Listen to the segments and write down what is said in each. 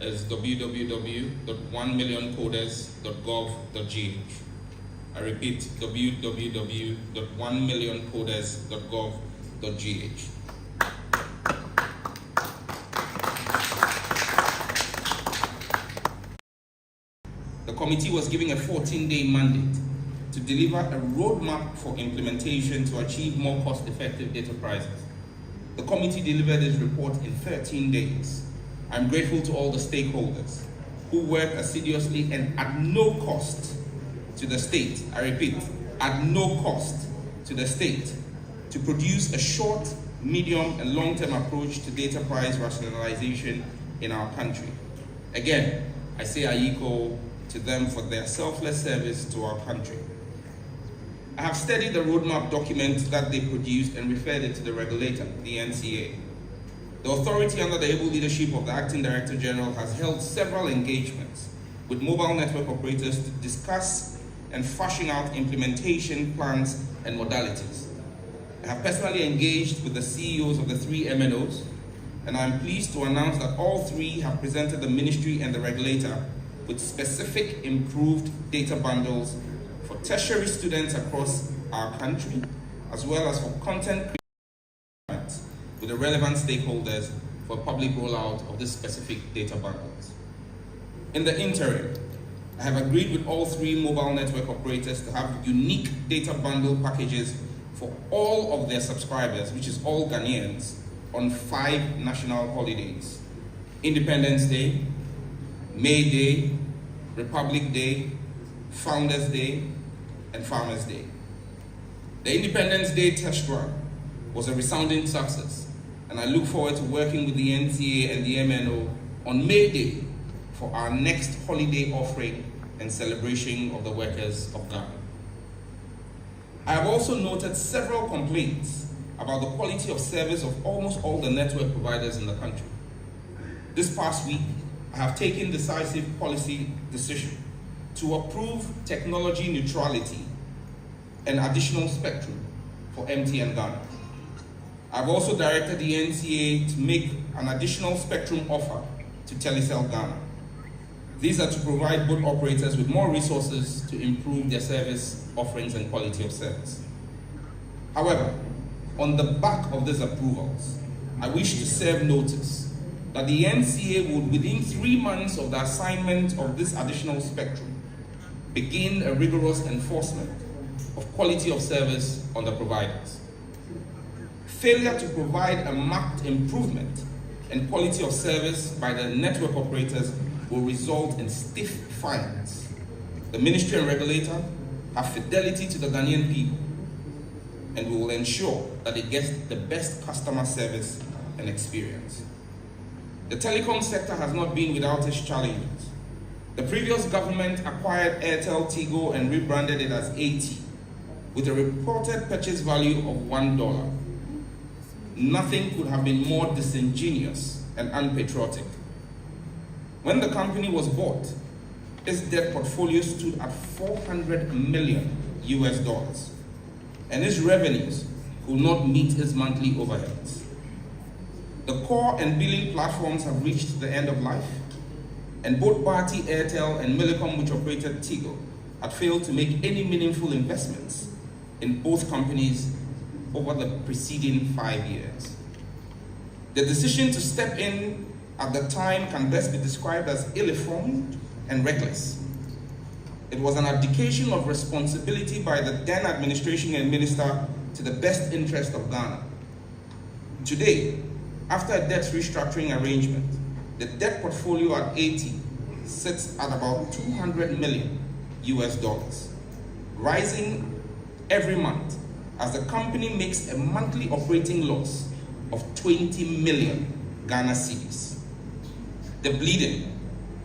is www.1millioncoders.gov.gh. I repeat, www.1millioncoders.gov.gh. The committee was given a 14-day mandate to deliver a roadmap for implementation to achieve more cost-effective data prices. The committee delivered its report in 13 days. I'm grateful to all the stakeholders who worked assiduously and at no cost to the state, I repeat, at no cost to the state, to produce a short, medium, and long-term approach to data price rationalization in our country. Again, I say Ayiko to them for their selfless service to our country. I have studied the roadmap document that they produced and referred it to the regulator, the NCA. The authority under the able leadership of the Acting Director General has held several engagements with mobile network operators to discuss and fashion out implementation plans and modalities. I have personally engaged with the CEOs of the 3 MNOs, and I am pleased to announce that all 3 have presented the Ministry and the regulator with specific improved data bundles for tertiary students across our country, as well as for content creators with the relevant stakeholders for public rollout of this specific data bundles. In the interim, I have agreed with all 3 mobile network operators to have unique data bundle packages for all of their subscribers, which is all Ghanaians, on 5 national holidays: Independence Day, May Day, Republic Day, Founders Day, and Farmers Day. The Independence Day test run was a resounding success, and I look forward to working with the NCA and the MNO on May Day for our next holiday offering and celebration of the workers of Ghana. I have also noted several complaints about the quality of service of almost all the network providers in the country. This past week, I have taken decisive policy decision to approve technology neutrality and additional spectrum for MTN Ghana. I've also directed the NCA to make an additional spectrum offer to Telecel Ghana. These are to provide both operators with more resources to improve their service offerings and quality of service. However, on the back of these approvals, I wish to serve notice that the NCA would, within 3 months of the assignment of this additional spectrum, begin a rigorous enforcement of quality of service on the providers. Failure to provide a marked improvement in quality of service by the network operators will result in stiff fines. The Ministry and regulator have fidelity to the Ghanaian people, and we will ensure that it gets the best customer service and experience. The telecom sector has not been without its challenges. The previous government acquired AirtelTigo and rebranded it as AT with a reported purchase value of $1. Nothing could have been more disingenuous and unpatriotic. When the company was bought, its debt portfolio stood at $400 million US, and its revenues could not meet its monthly overheads. The core and billing platforms have reached the end of life, and both Bharti Airtel and Millicom, which operated Tigo, had failed to make any meaningful investments in both companies over the preceding 5 years. The decision to step in at the time can best be described as ill-informed and reckless. It was an abdication of responsibility by the then administration and minister to the best interest of Ghana. Today, after a debt restructuring arrangement, the debt portfolio at AT sits at about $200 million US, rising every month as the company makes a monthly operating loss of 20 million Ghana cedis. The bleeding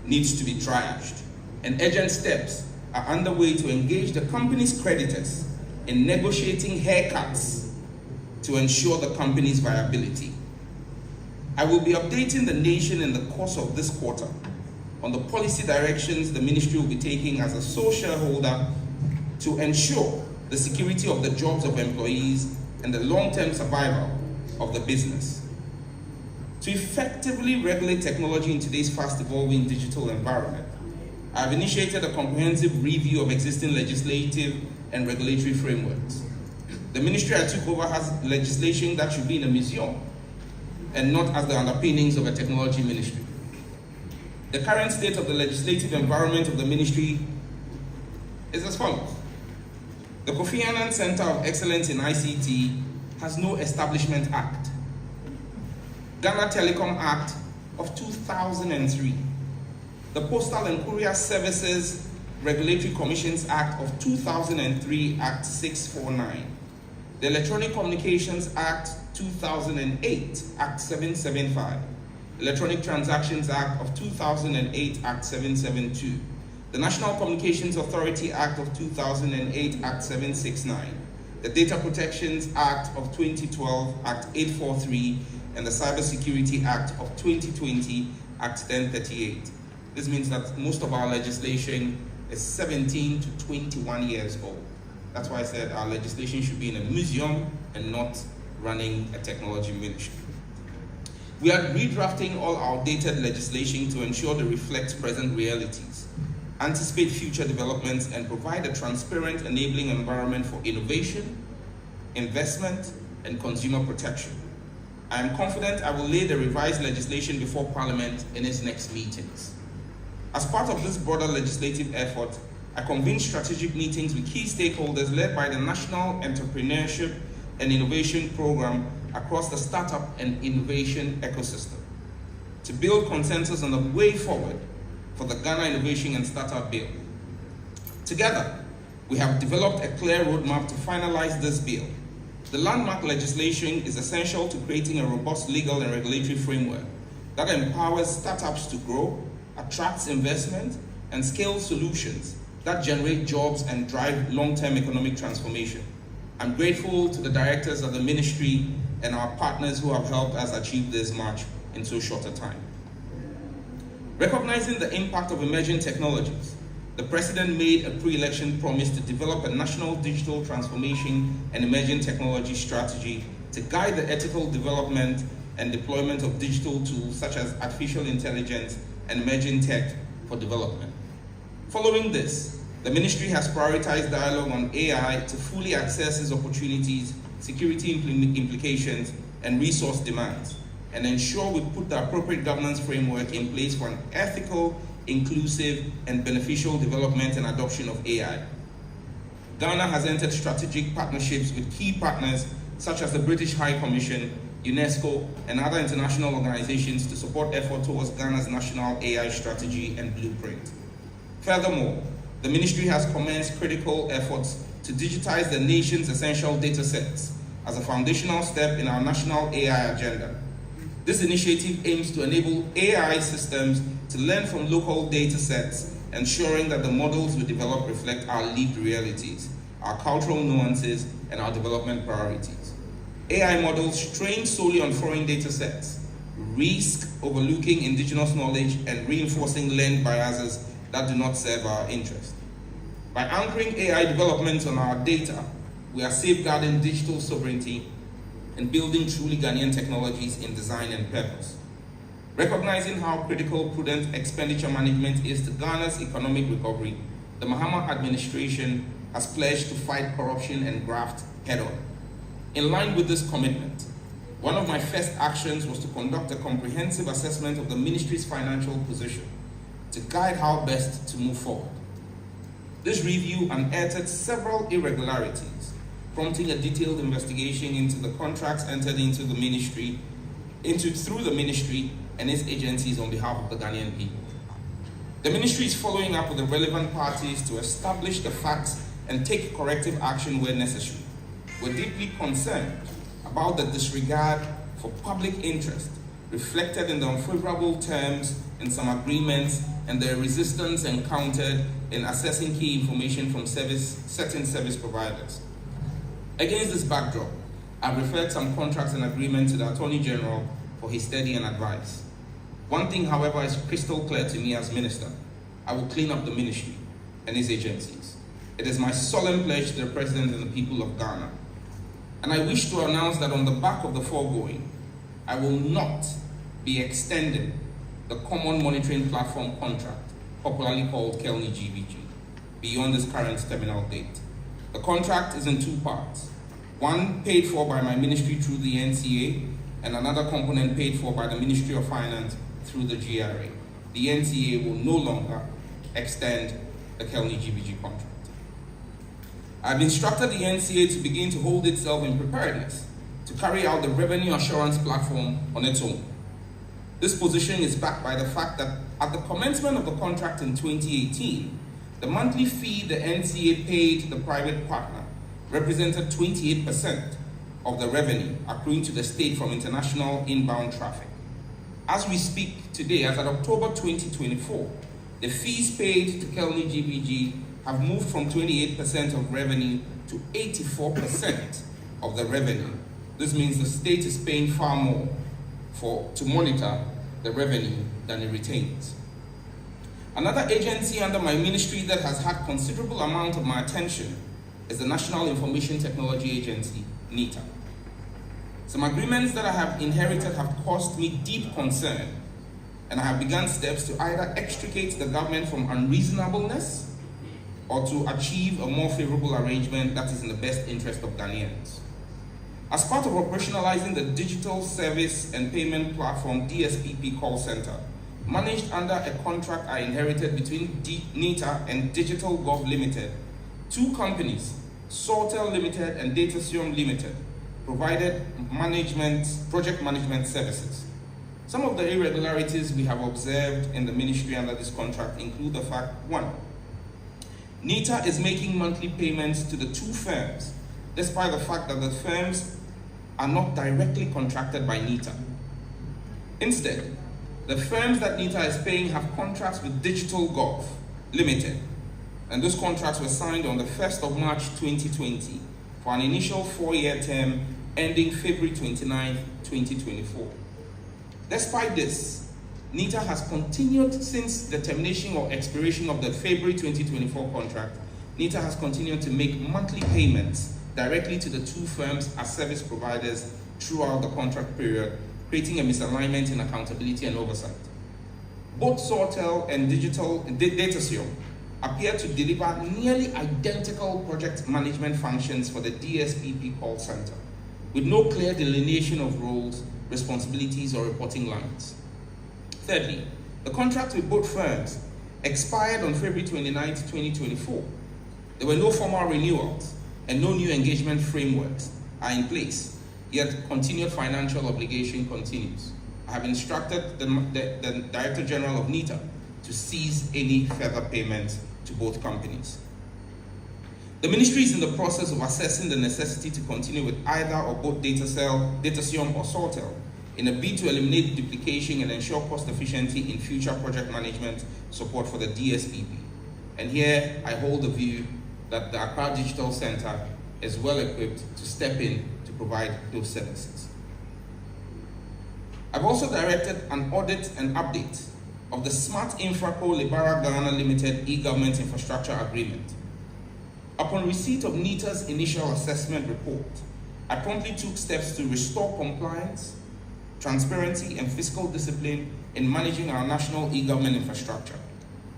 needs to be triaged, and urgent steps are underway to engage the company's creditors in negotiating haircuts to ensure the company's viability. I will be updating the nation in the course of this quarter on the policy directions the ministry will be taking as a sole shareholder to ensure the security of the jobs of employees and the long-term survival of the business. To effectively regulate technology in today's fast-evolving digital environment, I have initiated a comprehensive review of existing legislative and regulatory frameworks. The ministry I took over has legislation that should be in a museum and not as the underpinnings of a technology ministry. The current state of the legislative environment of the ministry is as follows. The Kofi Annan Center of Excellence in ICT has no Establishment Act. Ghana Telecom Act of 2003. The Postal and Courier Services Regulatory Commissions Act of 2003, Act 649. The Electronic Communications Act 2008, Act 775. Electronic Transactions Act of 2008, Act 772. The National Communications Authority Act of 2008, Act 769. The Data Protections Act of 2012, Act 843, and the Cybersecurity Act of 2020, Act 1038. This means that most of our legislation is 17 to 21 years old. That's why I said our legislation should be in a museum and not running a technology ministry. We are redrafting all outdated legislation to ensure they reflect present realities, anticipate future developments, and provide a transparent, enabling environment for innovation, investment, and consumer protection. I am confident I will lay the revised legislation before Parliament in its next meetings. As part of this broader legislative effort, I convened strategic meetings with key stakeholders led by the National Entrepreneurship and Innovation Program across the startup and innovation ecosystem to build consensus on the way forward for the Ghana Innovation and Startup Bill. Together, we have developed a clear roadmap to finalize this bill. The landmark legislation is essential to creating a robust legal and regulatory framework that empowers startups to grow, attracts investment, and scales solutions that generate jobs and drive long-term economic transformation. I'm grateful to the directors of the ministry and our partners who have helped us achieve this march in so short a time. Recognizing the impact of emerging technologies, the President made a pre-election promise to develop a national digital transformation and emerging technology strategy to guide the ethical development and deployment of digital tools such as artificial intelligence and emerging tech for development. Following this, the ministry has prioritized dialogue on AI to fully assess its opportunities, security implications, and resource demands, and ensure we put the appropriate governance framework in place for an ethical, inclusive, and beneficial development and adoption of AI. Ghana has entered strategic partnerships with key partners such as the British High Commission, UNESCO, and other international organizations to support effort towards Ghana's national AI strategy and blueprint. Furthermore, the ministry has commenced critical efforts to digitize the nation's essential data sets as a foundational step in our national AI agenda. This initiative aims to enable AI systems to learn from local data sets, ensuring that the models we develop reflect our lived realities, our cultural nuances, and our development priorities. AI models trained solely on foreign data sets risk overlooking indigenous knowledge and reinforcing learned biases that do not serve our interest. By anchoring AI developments on our data, we are safeguarding digital sovereignty and building truly Ghanaian technologies in design and purpose. Recognizing how critical prudent expenditure management is to Ghana's economic recovery, the Mahama administration has pledged to fight corruption and graft head-on. In line with this commitment, one of my first actions was to conduct a comprehensive assessment of the ministry's financial position to guide how best to move forward. This review unearthed several irregularities, prompting a detailed investigation into the contracts entered into the ministry, through the ministry and its agencies on behalf of the Ghanaian people. The ministry is following up with the relevant parties to establish the facts and take corrective action where necessary. We're deeply concerned about the disregard for public interest reflected in the unfavorable terms in some agreements and the resistance encountered in accessing key information from certain service providers. Against this backdrop, I've referred some contracts and agreements to the Attorney General for his study and advice. One thing, however, is crystal clear to me as Minister. I will clean up the ministry and its agencies. It is my solemn pledge to the President and the people of Ghana. And I wish to announce that on the back of the foregoing, I will not be extending the Common Monitoring Platform contract, popularly called KELNI GBG, beyond its current terminal date. The contract is in two parts. One paid for by my ministry through the NCA, and another component paid for by the Ministry of Finance through the GRA. The NCA will no longer extend the KELNI GBG contract. I've instructed the NCA to begin to hold itself in preparedness to carry out the revenue assurance platform on its own. This position is backed by the fact that at the commencement of the contract in 2018, the monthly fee the NCA paid the private partner represented 28% of the revenue accruing to the state from international inbound traffic. As we speak today, as of October 2024, the fees paid to KELNI GBG have moved from 28% of revenue to 84% of the revenue. This means the state is paying far more to monitor the revenue than it retains. Another agency under my ministry that has had considerable amount of my attention is the National Information Technology Agency, NITA. Some agreements that I have inherited have caused me deep concern, and I have begun steps to either extricate the government from unreasonableness or to achieve a more favorable arrangement that is in the best interest of Ghanaians. As part of operationalizing the digital service and payment platform DSPP call center, managed under a contract I inherited between NITA and Digital Gov Limited, two companies, Sortel Limited and DataSium Limited, provided project management services. Some of the irregularities we have observed in the ministry under this contract include the fact, one, NITA is making monthly payments to the two firms, despite the fact that the firms are not directly contracted by NITA. Instead, the firms that NITA is paying have contracts with Digital Gov Limited, and those contracts were signed on the 1st of March 2020 for an initial 4-year term ending February 29, 2024. Despite this, NITA has continued since the termination or expiration of the February 2024 contract. NITA has continued to make monthly payments directly to the two firms as service providers throughout the contract period, creating a misalignment in accountability and oversight. Both Sortel and DataSium appear to deliver nearly identical project management functions for the DSPP call center, with no clear delineation of roles, responsibilities, or reporting lines. Thirdly, the contract with both firms expired on February 29, 2024. There were no formal renewals and no new engagement frameworks are in place, yet continued financial obligation continues. I have instructed the Director General of NITA to cease any further payments to both companies. The ministry is in the process of assessing the necessity to continue with either or both DataSium or Sortel in a bid to eliminate duplication and ensure cost efficiency in future project management support for the DSPP. And here I hold the view that the Accra Digital Center is well equipped to step in to provide those services. I've also directed an audit and update of the Smart Infraco Libera Ghana Limited e-government infrastructure agreement. Upon receipt of NITA's initial assessment report, I promptly took steps to restore compliance, transparency, and fiscal discipline in managing our national e-government infrastructure.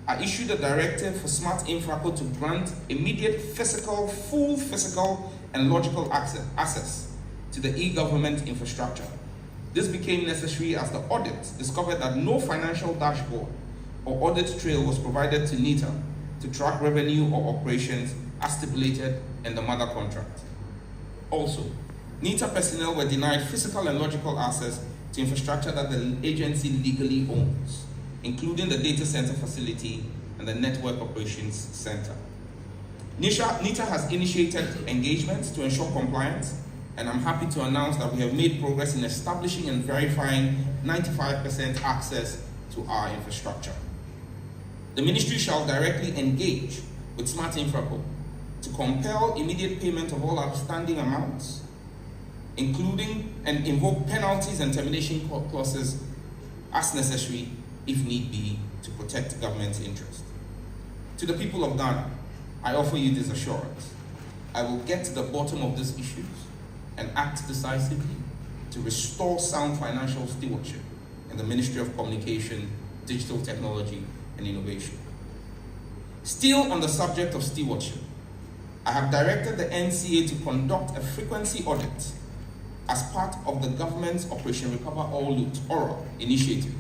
I issued a directive for Smart Infraco to grant immediate full physical and logical access to the e-government infrastructure. This became necessary as the audit discovered that no financial dashboard or audit trail was provided to NITA to track revenue or operations as stipulated in the mother contract. Also, NITA personnel were denied physical and logical access to infrastructure that the agency legally owns, including the data center facility and the network operations center. NITA has initiated engagements to ensure compliance, and I'm happy to announce that we have made progress in establishing and verifying 95% access to our infrastructure. The ministry shall directly engage with Smart Infraco to compel immediate payment of all outstanding amounts, including and invoke penalties and termination clauses as necessary, if need be, to protect government's interest. To the people of Ghana, I offer you this assurance. I will get to the bottom of these issues and act decisively to restore sound financial stewardship and the Ministry of Communication, Digital Technology and Innovation. Still on the subject of stewardship, I have directed the NCA to conduct a frequency audit as part of the government's Operation Recover All Loot oral initiative,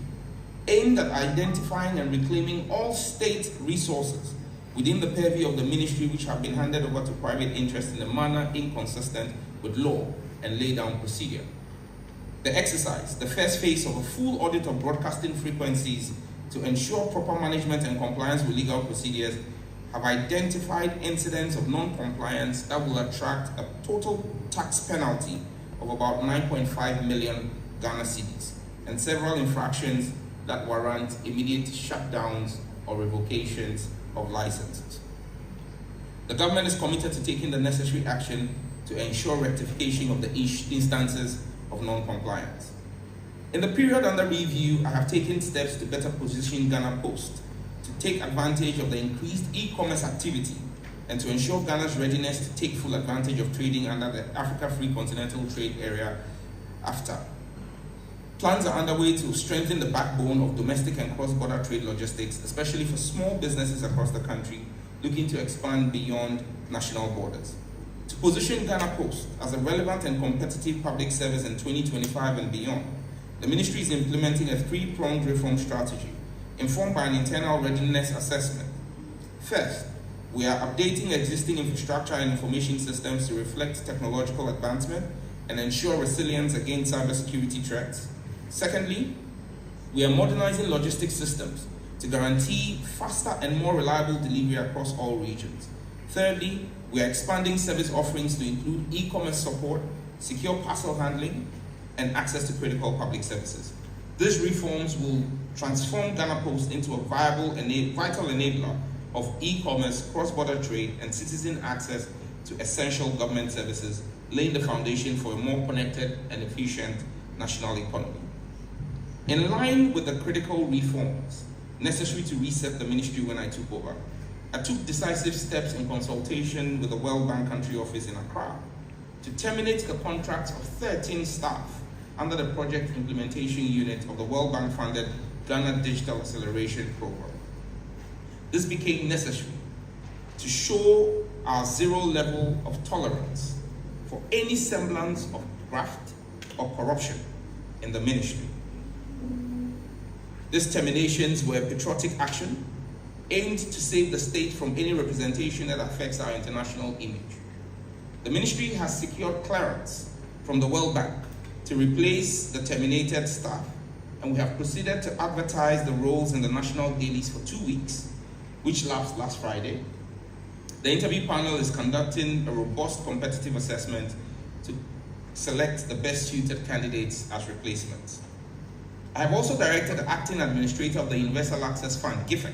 aimed at identifying and reclaiming all state resources within the purview of the ministry which have been handed over to private interests in a manner inconsistent with law and laid down procedure. The exercise, the first phase of a full audit of broadcasting frequencies to ensure proper management and compliance with legal procedures, have identified incidents of non-compliance that will attract a total tax penalty of about 9.5 million Ghana cedis and several infractions that warrant immediate shutdowns or revocations of licenses. The government is committed to taking the necessary action to ensure rectification of the instances of non-compliance. In the period under review, I have taken steps to better position Ghana Post to take advantage of the increased e-commerce activity and to ensure Ghana's readiness to take full advantage of trading under the Africa Free Continental Trade Area (AFTA). Plans are underway to strengthen the backbone of domestic and cross-border trade logistics, especially for small businesses across the country looking to expand beyond national borders. To position Ghana Post as a relevant and competitive public service in 2025 and beyond, the ministry is implementing a three-pronged reform strategy informed by an internal readiness assessment. First, we are updating existing infrastructure and information systems to reflect technological advancement and ensure resilience against cybersecurity threats. Secondly, we are modernizing logistics systems to guarantee faster and more reliable delivery across all regions. Thirdly, we are expanding service offerings to include e-commerce support, secure parcel handling, and access to critical public services. These reforms will transform Ghana Post into a vital enabler of e-commerce, cross-border trade, and citizen access to essential government services, laying the foundation for a more connected and efficient national economy. In line with the critical reforms necessary to reset the ministry when I took over, I took decisive steps in consultation with the World Bank Country Office in Accra to terminate the contracts of 13 staff under the Project Implementation Unit of the World Bank-funded Ghana Digital Acceleration Program. This became necessary to show our zero level of tolerance for any semblance of graft or corruption in the ministry. These terminations were patriotic action aimed to save the state from any representation that affects our international image. The ministry has secured clearance from the World Bank to replace the terminated staff, and we have proceeded to advertise the roles in the national dailies for 2 weeks, which lapsed last Friday. The interview panel is conducting a robust competitive assessment to select the best suited candidates as replacements. I have also directed the acting administrator of the Universal Access Fund, GIFEC,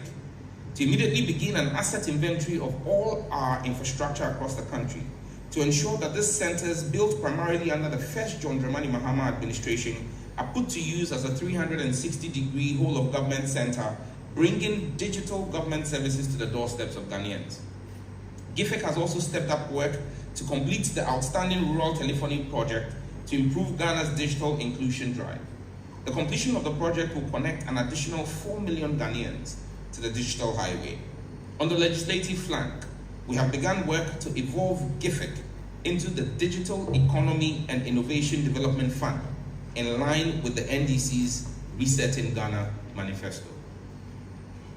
to immediately begin an asset inventory of all our infrastructure across the country to ensure that these centers, built primarily under the first John Dramani Mahama administration, are put to use as a 360-degree whole-of-government center, bringing digital government services to the doorsteps of Ghanaians. GIFEC has also stepped up work to complete the outstanding rural telephony project to improve Ghana's digital inclusion drive. The completion of the project will connect an additional 4 million Ghanaians to the digital highway. On the legislative flank, we have begun work to evolve GIFEC into the Digital Economy and Innovation Development Fund, in line with the NDC's Resetting Ghana manifesto.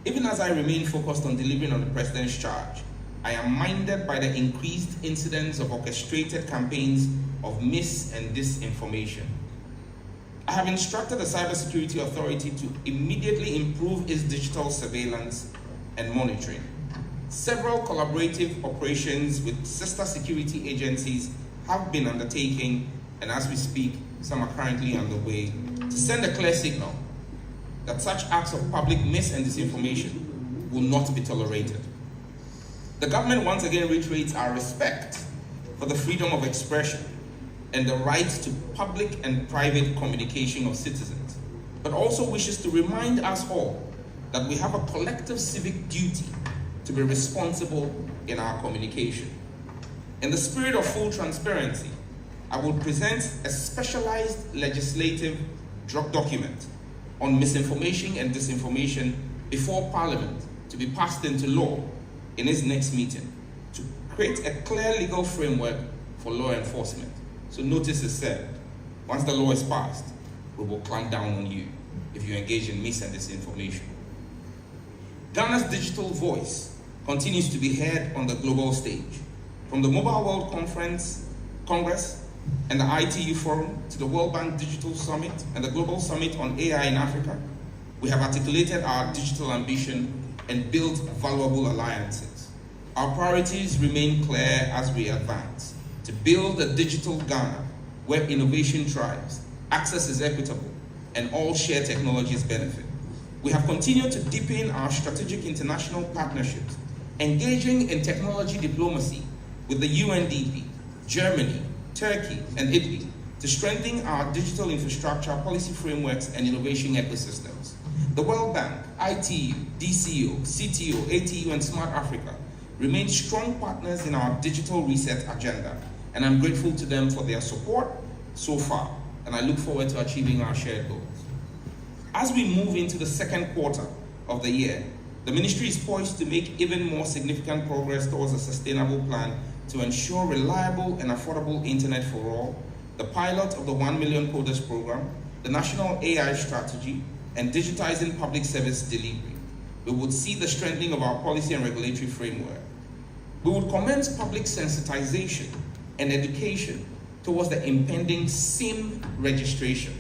Even as I remain focused on delivering on the President's charge, I am minded by the increased incidence of orchestrated campaigns of mis- and disinformation. I have instructed the Cybersecurity Authority to immediately improve its digital surveillance and monitoring. Several collaborative operations with sister security agencies have been undertaken, and as we speak, some are currently underway, to send a clear signal that such acts of public mis- and disinformation will not be tolerated. The government once again reiterates our respect for the freedom of expression and the right to public and private communication of citizens, but also wishes to remind us all that we have a collective civic duty to be responsible in our communication. In the spirit of full transparency, I will present a specialized legislative document on misinformation and disinformation before Parliament to be passed into law in its next meeting to create a clear legal framework for law enforcement. So notice is served. Once the law is passed, we will clamp down on you if you engage in mis and disinformation. Ghana's digital voice continues to be heard on the global stage. From the Mobile World Congress and the ITU Forum to the World Bank Digital Summit and the Global Summit on AI in Africa, we have articulated our digital ambition and built valuable alliances. Our priorities remain clear as we advance: to build a digital Ghana where innovation thrives, access is equitable, and all shared technologies benefit. We have continued to deepen our strategic international partnerships, engaging in technology diplomacy with the UNDP, Germany, Turkey, and Italy to strengthen our digital infrastructure, policy frameworks, and innovation ecosystems. The World Bank, ITU, DCO, CTO, ATU, and Smart Africa remain strong partners in our digital reset agenda, and I'm grateful to them for their support so far, and I look forward to achieving our shared goals. As we move into the second quarter of the year, the Ministry is poised to make even more significant progress towards a sustainable plan to ensure reliable and affordable internet for all, the pilot of the 1 Million Coders program, the national AI strategy, and digitizing public service delivery. We would see the strengthening of our policy and regulatory framework. We would commence public sensitization and education towards the impending SIM registration.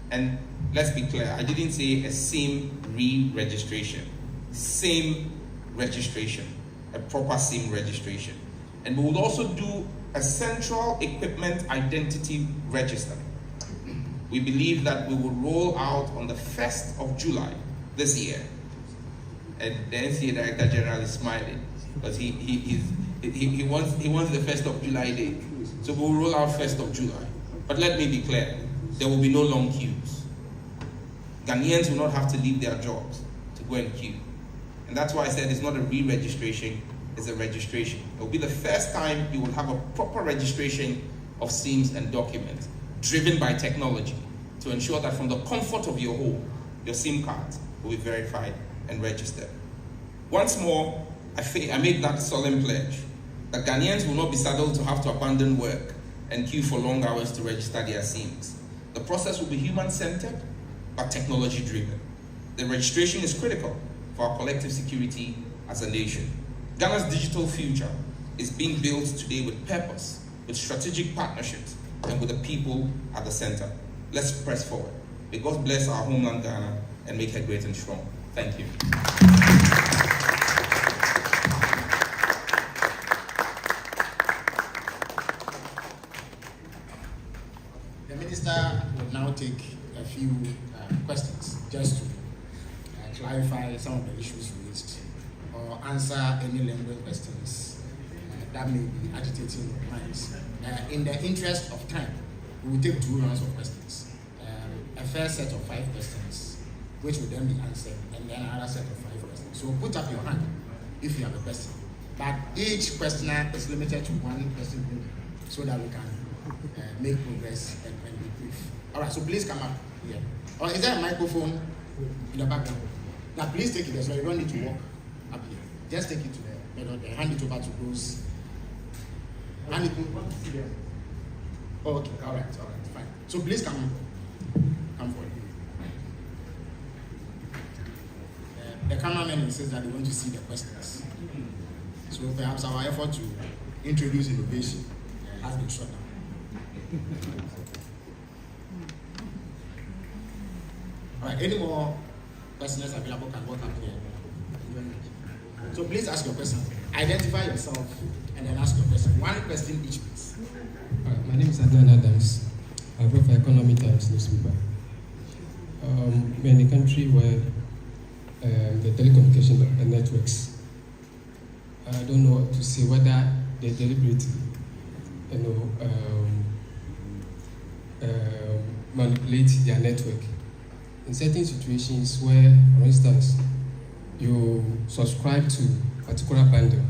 And let's be clear, I didn't say a SIM re-registration. SIM registration, a proper SIM registration. And we would also do a central equipment identity register. We believe that we will roll out on the 1st of July this year. And the NCA Director General is smiling because he wants the 1st of July date. So we'll roll out 1st of July. But let me be clear, there will be no long queues. Ghanaians will not have to leave their jobs to go and queue. And that's why I said it's not a re-registration, it's a registration. It will be the first time you will have a proper registration of SIMs and documents driven by technology to ensure that from the comfort of your home, your SIM cards will be verified and registered. Once more, I make that solemn pledge that Ghanaians will not be saddled to have to abandon work and queue for long hours to register their SIMs. The process will be human-centered, but technology-driven. The registration is critical for our collective security as a nation. Ghana's digital future is being built today with purpose, with strategic partnerships, and with the people at the center. Let's press forward. May God bless our homeland Ghana and make her great and strong. Thank you. The Minister will now take a few questions just to clarify some of the issues raised or answer any lingering questions that may be agitating your minds. In the interest of time, we will take 2 rounds of questions. A first set of 5 questions, which will then be answered, and then another set of 5 questions. So put up your hand if you have a question. But each questioner is limited to 1 question so that we can make progress and be brief. All right, so please come up here. Or is there a microphone in the background? Now please take it there, so you don't need to walk up here. Just take it to the middle there, hand it over to those. Hand it over. Oh, okay, all right, fine. So please come forward. The cameraman insists that they want to see the questions. So perhaps our effort to introduce innovation has been shut down. All right, any more questions available can walk up here. So please ask your question. Identify yourself and then ask your question. 1 question each, please. My name is Adrian Adams. I work for Economy Times newspaper. We're in a country where the telecommunication networks, I don't know to say whether they deliberately, manipulate their network. In certain situations where, for instance, you subscribe to a particular bundle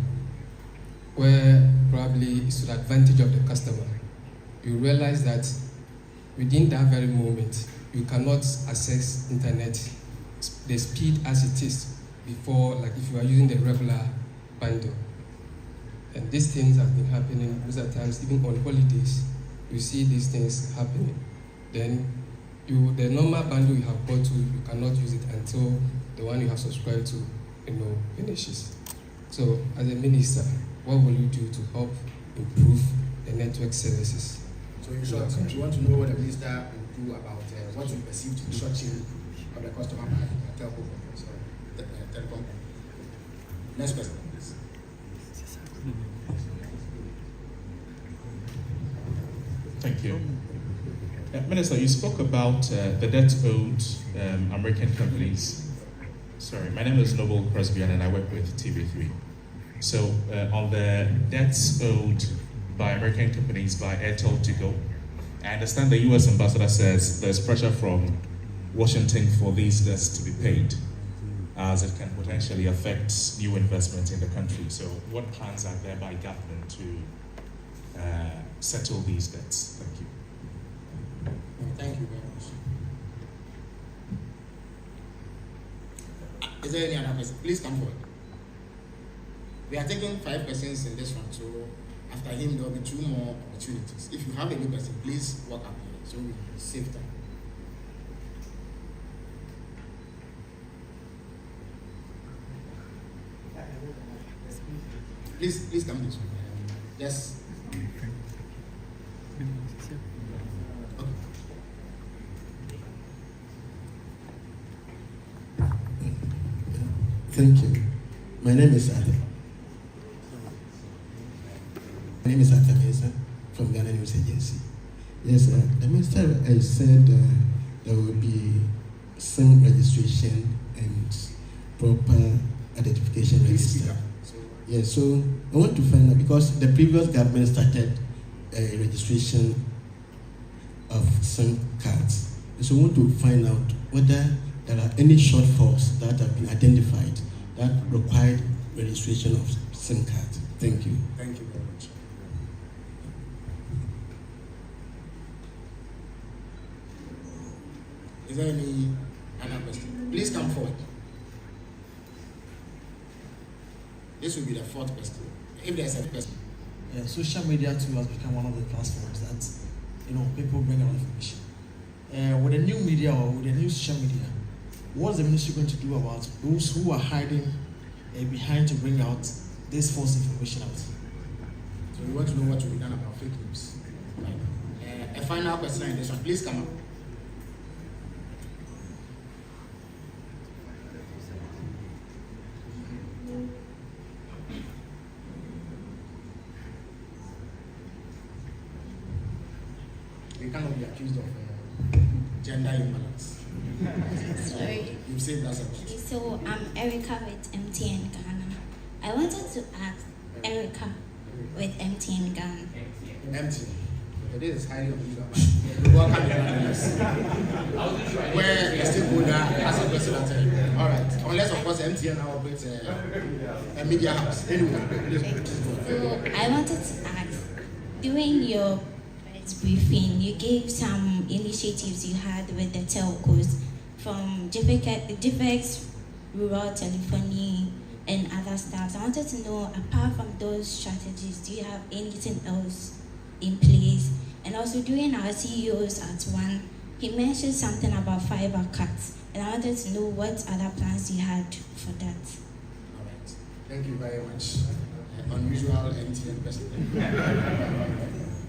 where probably it's to the advantage of the customer, you realize that within that very moment, you cannot access internet the speed as it is before, like if you are using the regular bundle. And these things have been happening most of the times, even on holidays. You see these things happening. Then the normal bundle you have bought to, you cannot use it until the one you have subscribed to, finishes. So as a minister, what will you do to help improve the network services? So in short, you want to know what the minister will do about what you perceive to be shorting of the customer by telco companies or telecom companies. Next question, please. Thank you. Minister, you spoke about the debt owed American companies. Sorry, my name is Noble Crosby and I work with TV3. So on the debts owed by American companies by AirtelTigo, I understand the US ambassador says there's pressure from Washington for these debts to be paid, as it can potentially affect new investments in the country. So what plans are there by government to settle these debts? Thank you. Thank you very much. Is there any other question? Please come forward. We are taking 5 persons in this one, so after him there will be 2 more opportunities. If you have any question, please walk up here so we save time. Please come this way. Yes. Okay. Thank you. My name is Adam. My name is Atamesa from Ghana News Agency. Yes, the minister said there will be some registration and proper identification register. Yes, so I want to find out, because the previous government started a registration of SIM cards. So I want to find out whether there are any shortfalls that have been identified that required registration of SIM cards. Thank you. Thank you very much. Is there any other question? Please come forward. This will be the 4th question. If there's a question. Yeah, social media too has become one of the platforms that people bring out information. With the new media or with the new social media, what's the ministry going to do about those who are hiding behind to bring out this false information out? So we want to know what will be done about fake news. Right. A final question in this one. Please come up. You cannot be accused of gender imbalance. Sorry. You said that's a So I'm Erica with MTN Ghana. I wanted to ask Erica with MTN Ghana. MTN. This is highly unusual. Welcome to us. Where a stakeholder has a question at all right. Unless of course MTN now operates a media house. Anyway, So I wanted to ask, during your press briefing, you gave some initiatives you had with the telcos, from GPX, rural telephony, and other stuff. I wanted to know, apart from those strategies, do you have anything else in place? And also, during our CEOs at one, he mentioned something about fiber cuts, and I wanted to know what other plans you had for that. all right. Thank you very much. Unusual MTN question.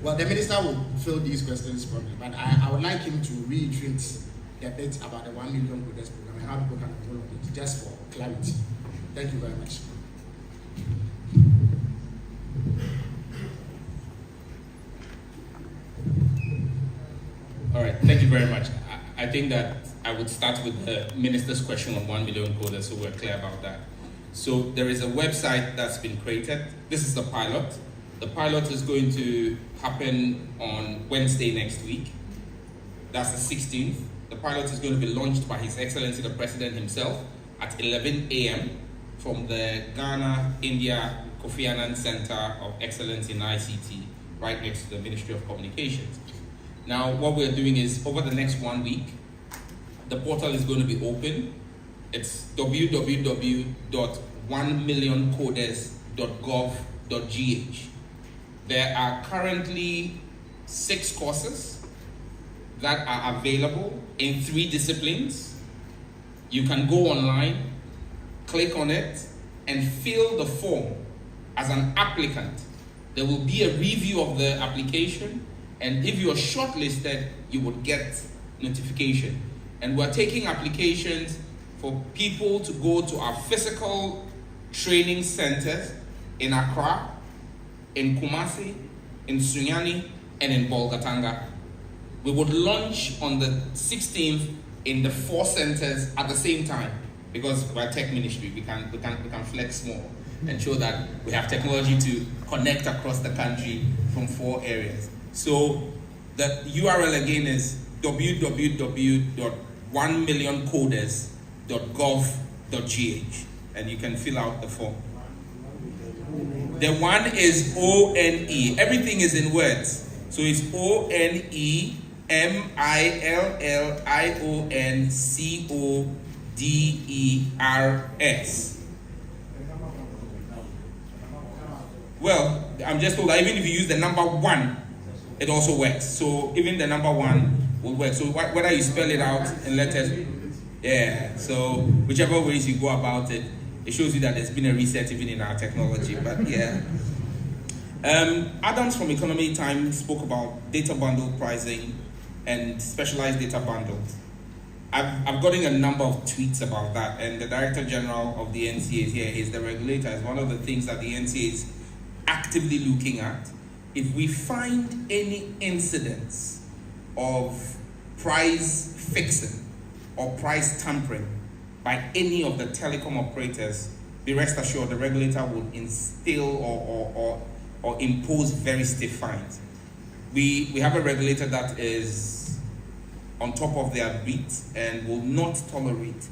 Well, the minister will fill these questions for me, but I would like him to reiterate the bit about the 1 million products program and how people can enroll on it, just for clarity. Thank you very much. All right, thank you very much. I think that I would start with the minister's question on 1 million coders, so we're clear about that. So there is a website that's been created. This is the pilot. The pilot is going to happen on Wednesday next week. That's the 16th. The pilot is going to be launched by His Excellency the President himself at 11 a.m. from the Ghana India Kofi Annan Center of Excellence in ICT, right next to the Ministry of Communications. Now, what we're doing is, over the next 1 week, the portal is going to be open. It's www.1millioncoders.gov.gh. There are currently 6 courses that are available in 3 disciplines. You can go online, click on it, and fill the form as an applicant. There will be a review of the application, and if you are shortlisted, you would get notification. And we're taking applications for people to go to our physical training centers in Accra, in Kumasi, in Sunyani, and in Bolgatanga. We would launch on the 16th in the 4 centers at the same time, because we're a tech ministry. We can flex more and show that we have technology to connect across the country from 4 areas. So the URL again is www.1millioncoders.gov.gh, and you can fill out the form. The one is ONE. Everything is in words. So it's ONEMILLIONCODERS. Well, I'm just told that even if you use the number 1, it also works. So even the number 1 will work. So whether you spell it out in letters, yeah. So whichever ways you go about it, it shows you that there's been a reset even in our technology. But yeah. Adams from Economy Times spoke about data bundle pricing and specialized data bundles. I've gotten a number of tweets about that, and the Director General of the NCA is here. He's the regulator. It's one of the things that the NCA is actively looking at. If we find any incidents of price fixing or price tampering by any of the telecom operators, be rest assured the regulator will instill or impose very stiff fines. We have a regulator that is on top of their beat and will not tolerate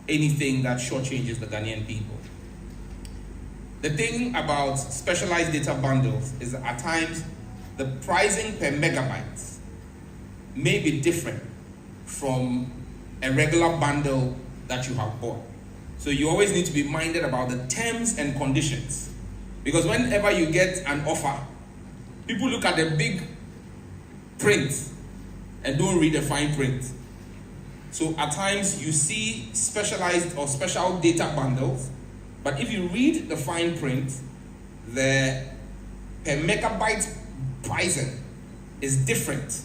anything that shortchanges the Ghanaian people. The thing about specialized data bundles is that at times the pricing per megabyte may be different from a regular bundle that you have bought. So you always need to be minded about the terms and conditions, because whenever you get an offer, people look at the big print and don't read the fine print. So at times you see specialized or special data bundles, but if you read the fine print, the per megabyte pricing is different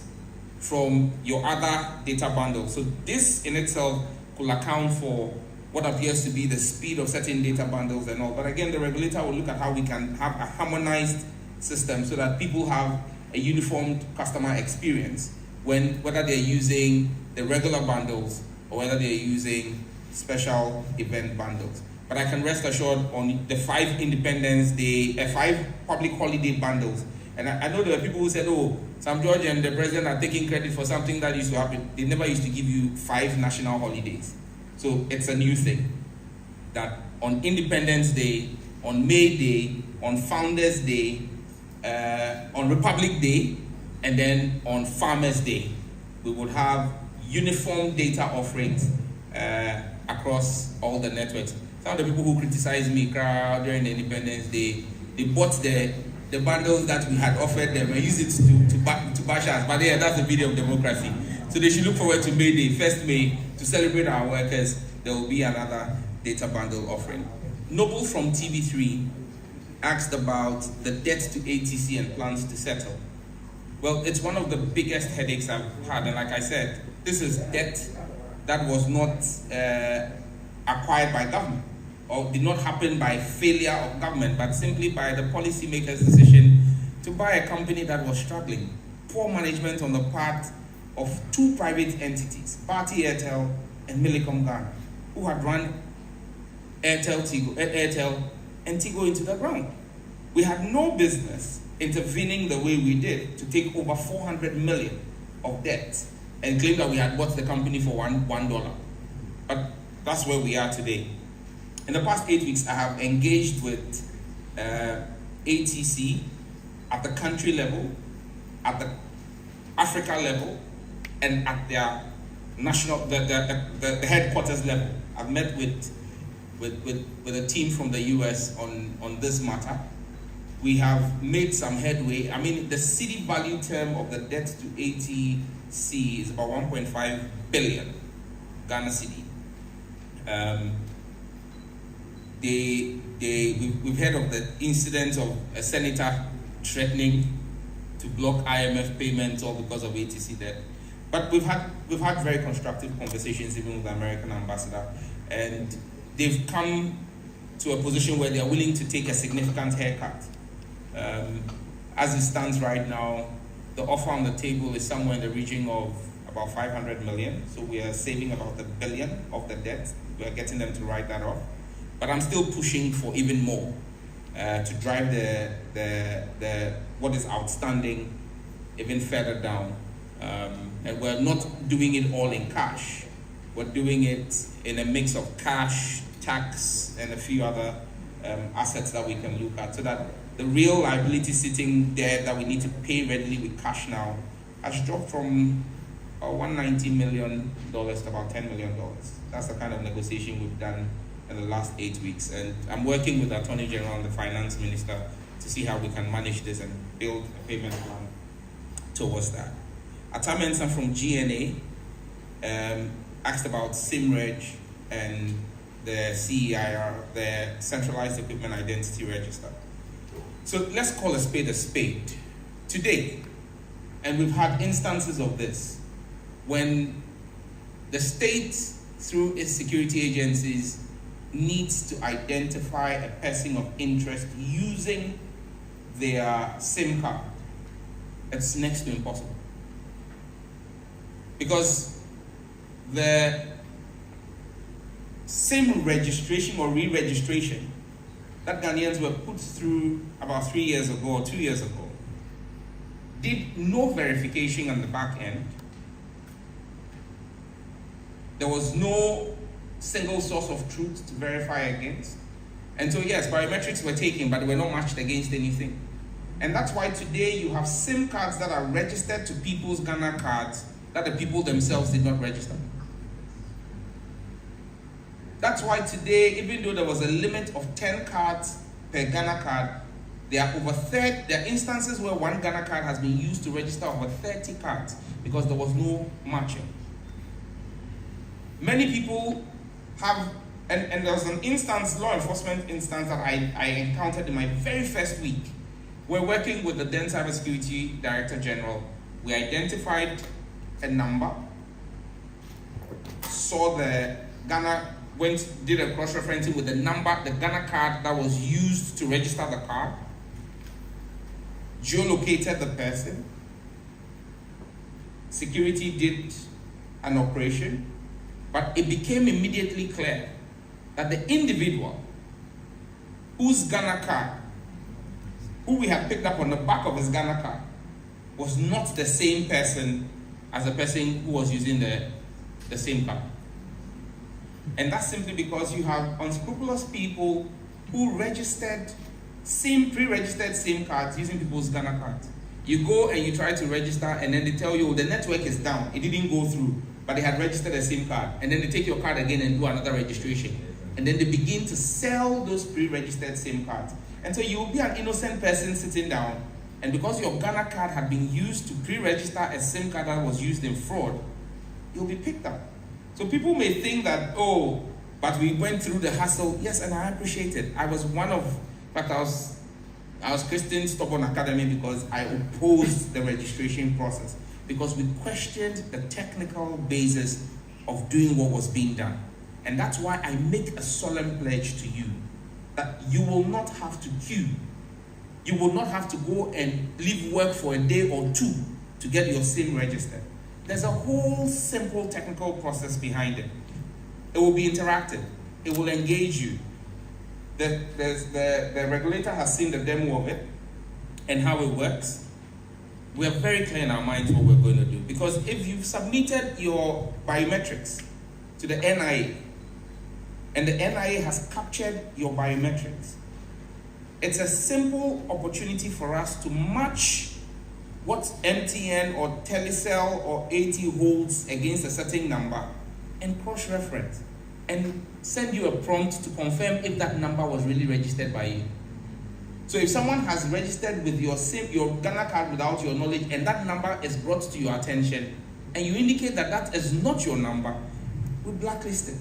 from your other data bundles. So this in itself could account for what appears to be the speed of certain data bundles and all. But again, the regulator will look at how we can have a harmonized system so that people have a uniformed customer experience whether they're using the regular bundles or whether they're using special event bundles. But I can rest assured on the 5 Independence Day, 5 public holiday bundles. And I know there are people who said, oh, Sam George and the president are taking credit for something that used to happen. They never used to give you 5 national holidays. So it's a new thing that on Independence Day, on May Day, on Founders Day, on Republic Day, and then on Farmers Day, we would have uniform data offerings across all the networks. Some of the people who criticized me during the Independence Day, they bought the bundles that we had offered them and used it to bash us. But yeah, that's the beauty of democracy. So they should look forward to May Day, 1st May, to celebrate our workers. There will be another data bundle offering. Noble from TV3 asked about the debt to ATC and plans to settle. Well, it's one of the biggest headaches I've had, and like I said, this is debt that was not acquired by government, or did not happen by failure of government, but simply by the policymakers' decision to buy a company that was struggling. Poor management on the part of 2 private entities, Party Airtel and Millicom Ghana, who had run Airtel and Tigo into the ground. We had no business intervening the way we did to take over 400 million of debt and claim that we had bought the company for $1. But that's where we are today. In the past 8 weeks, I have engaged with ATC at the country level, at the Africa level, and at their the headquarters level. I've met with a team from the US on this matter. We have made some headway. I mean, the city value term of the debt to ATC is about 1.5 billion Ghana cedi. We've heard of the incident of a senator threatening to block IMF payments all because of ATC debt. But we've had very constructive conversations even with the American ambassador, and they've come to a position where they are willing to take a significant haircut. As it stands right now, the offer on the table is somewhere in the region of about 500 million. So we are saving about $1 billion of the debt. We are getting them to write that off. But I'm still pushing for even more to drive the what is outstanding even further down. And we're not doing it all in cash. We're doing it in a mix of cash, tax, and a few other assets that we can look at, so that the real liability sitting there that we need to pay readily with cash now has dropped from $190 million to about $10 million. That's the kind of negotiation we've done in the last 8 weeks. And I'm working with the Attorney General and the Finance Minister to see how we can manage this and build a payment plan towards that. Atamensa from GNA asked about SIMREG and the CEIR, the Centralized Equipment Identity Register. So let's call a spade today. And we've had instances of this when the state, through its security agencies, needs to identify a person of interest using their SIM card. It's next to impossible. Because the SIM registration or re-registration that Ghanaians were put through about 3 years ago or 2 years ago did no verification on the back end. There was no single source of truth to verify against. And so yes, biometrics were taken, but they were not matched against anything. And that's why today you have SIM cards that are registered to people's Ghana cards that the people themselves did not register. That's why today, even though there was a limit of 10 cards per Ghana card, there are instances where one Ghana card has been used to register over 30 cards because there was no matching. Many people have, and there was an instance, law enforcement instance that I encountered in my very first week. We're working with the then Cybersecurity Director General. We identified a number, saw the Ghana, did a cross-referencing with the number, the Ghana card that was used to register the card, geolocated the person, security did an operation, but it became immediately clear that the individual whose Ghana card, who we had picked up on the back of his Ghana card, was not the same person as the person who was using the same card. And that's simply because you have unscrupulous people who registered pre-registered SIM cards using people's Ghana cards. You go and you try to register, and then they tell you, the network is down, it didn't go through, but they had registered a SIM card. And then they take your card again and do another registration. And then they begin to sell those pre-registered SIM cards. And so you will be an innocent person sitting down, and because your Ghana card had been used to pre-register a SIM card that was used in fraud, you'll be picked up. So people may think that, oh, but we went through the hassle. Yes, and I appreciate it. I was Christian Stubborn Academy because I opposed the registration process, because we questioned the technical basis of doing what was being done. And that's why I make a solemn pledge to you that you will not have to queue. You will not have to go and leave work for a day or two to get your SIM registered. There's a whole simple technical process behind it. It will be interactive. It will engage you. The regulator has seen the demo of it and how it works. We are very clear in our minds what we're going to do. Because if you've submitted your biometrics to the NIA, and the NIA has captured your biometrics, it's a simple opportunity for us to match what MTN or Telecel or AT holds against a certain number and cross-reference and send you a prompt to confirm if that number was really registered by you. So if someone has registered with your Ghana card without your knowledge and that number is brought to your attention and you indicate that that is not your number, we blacklist it.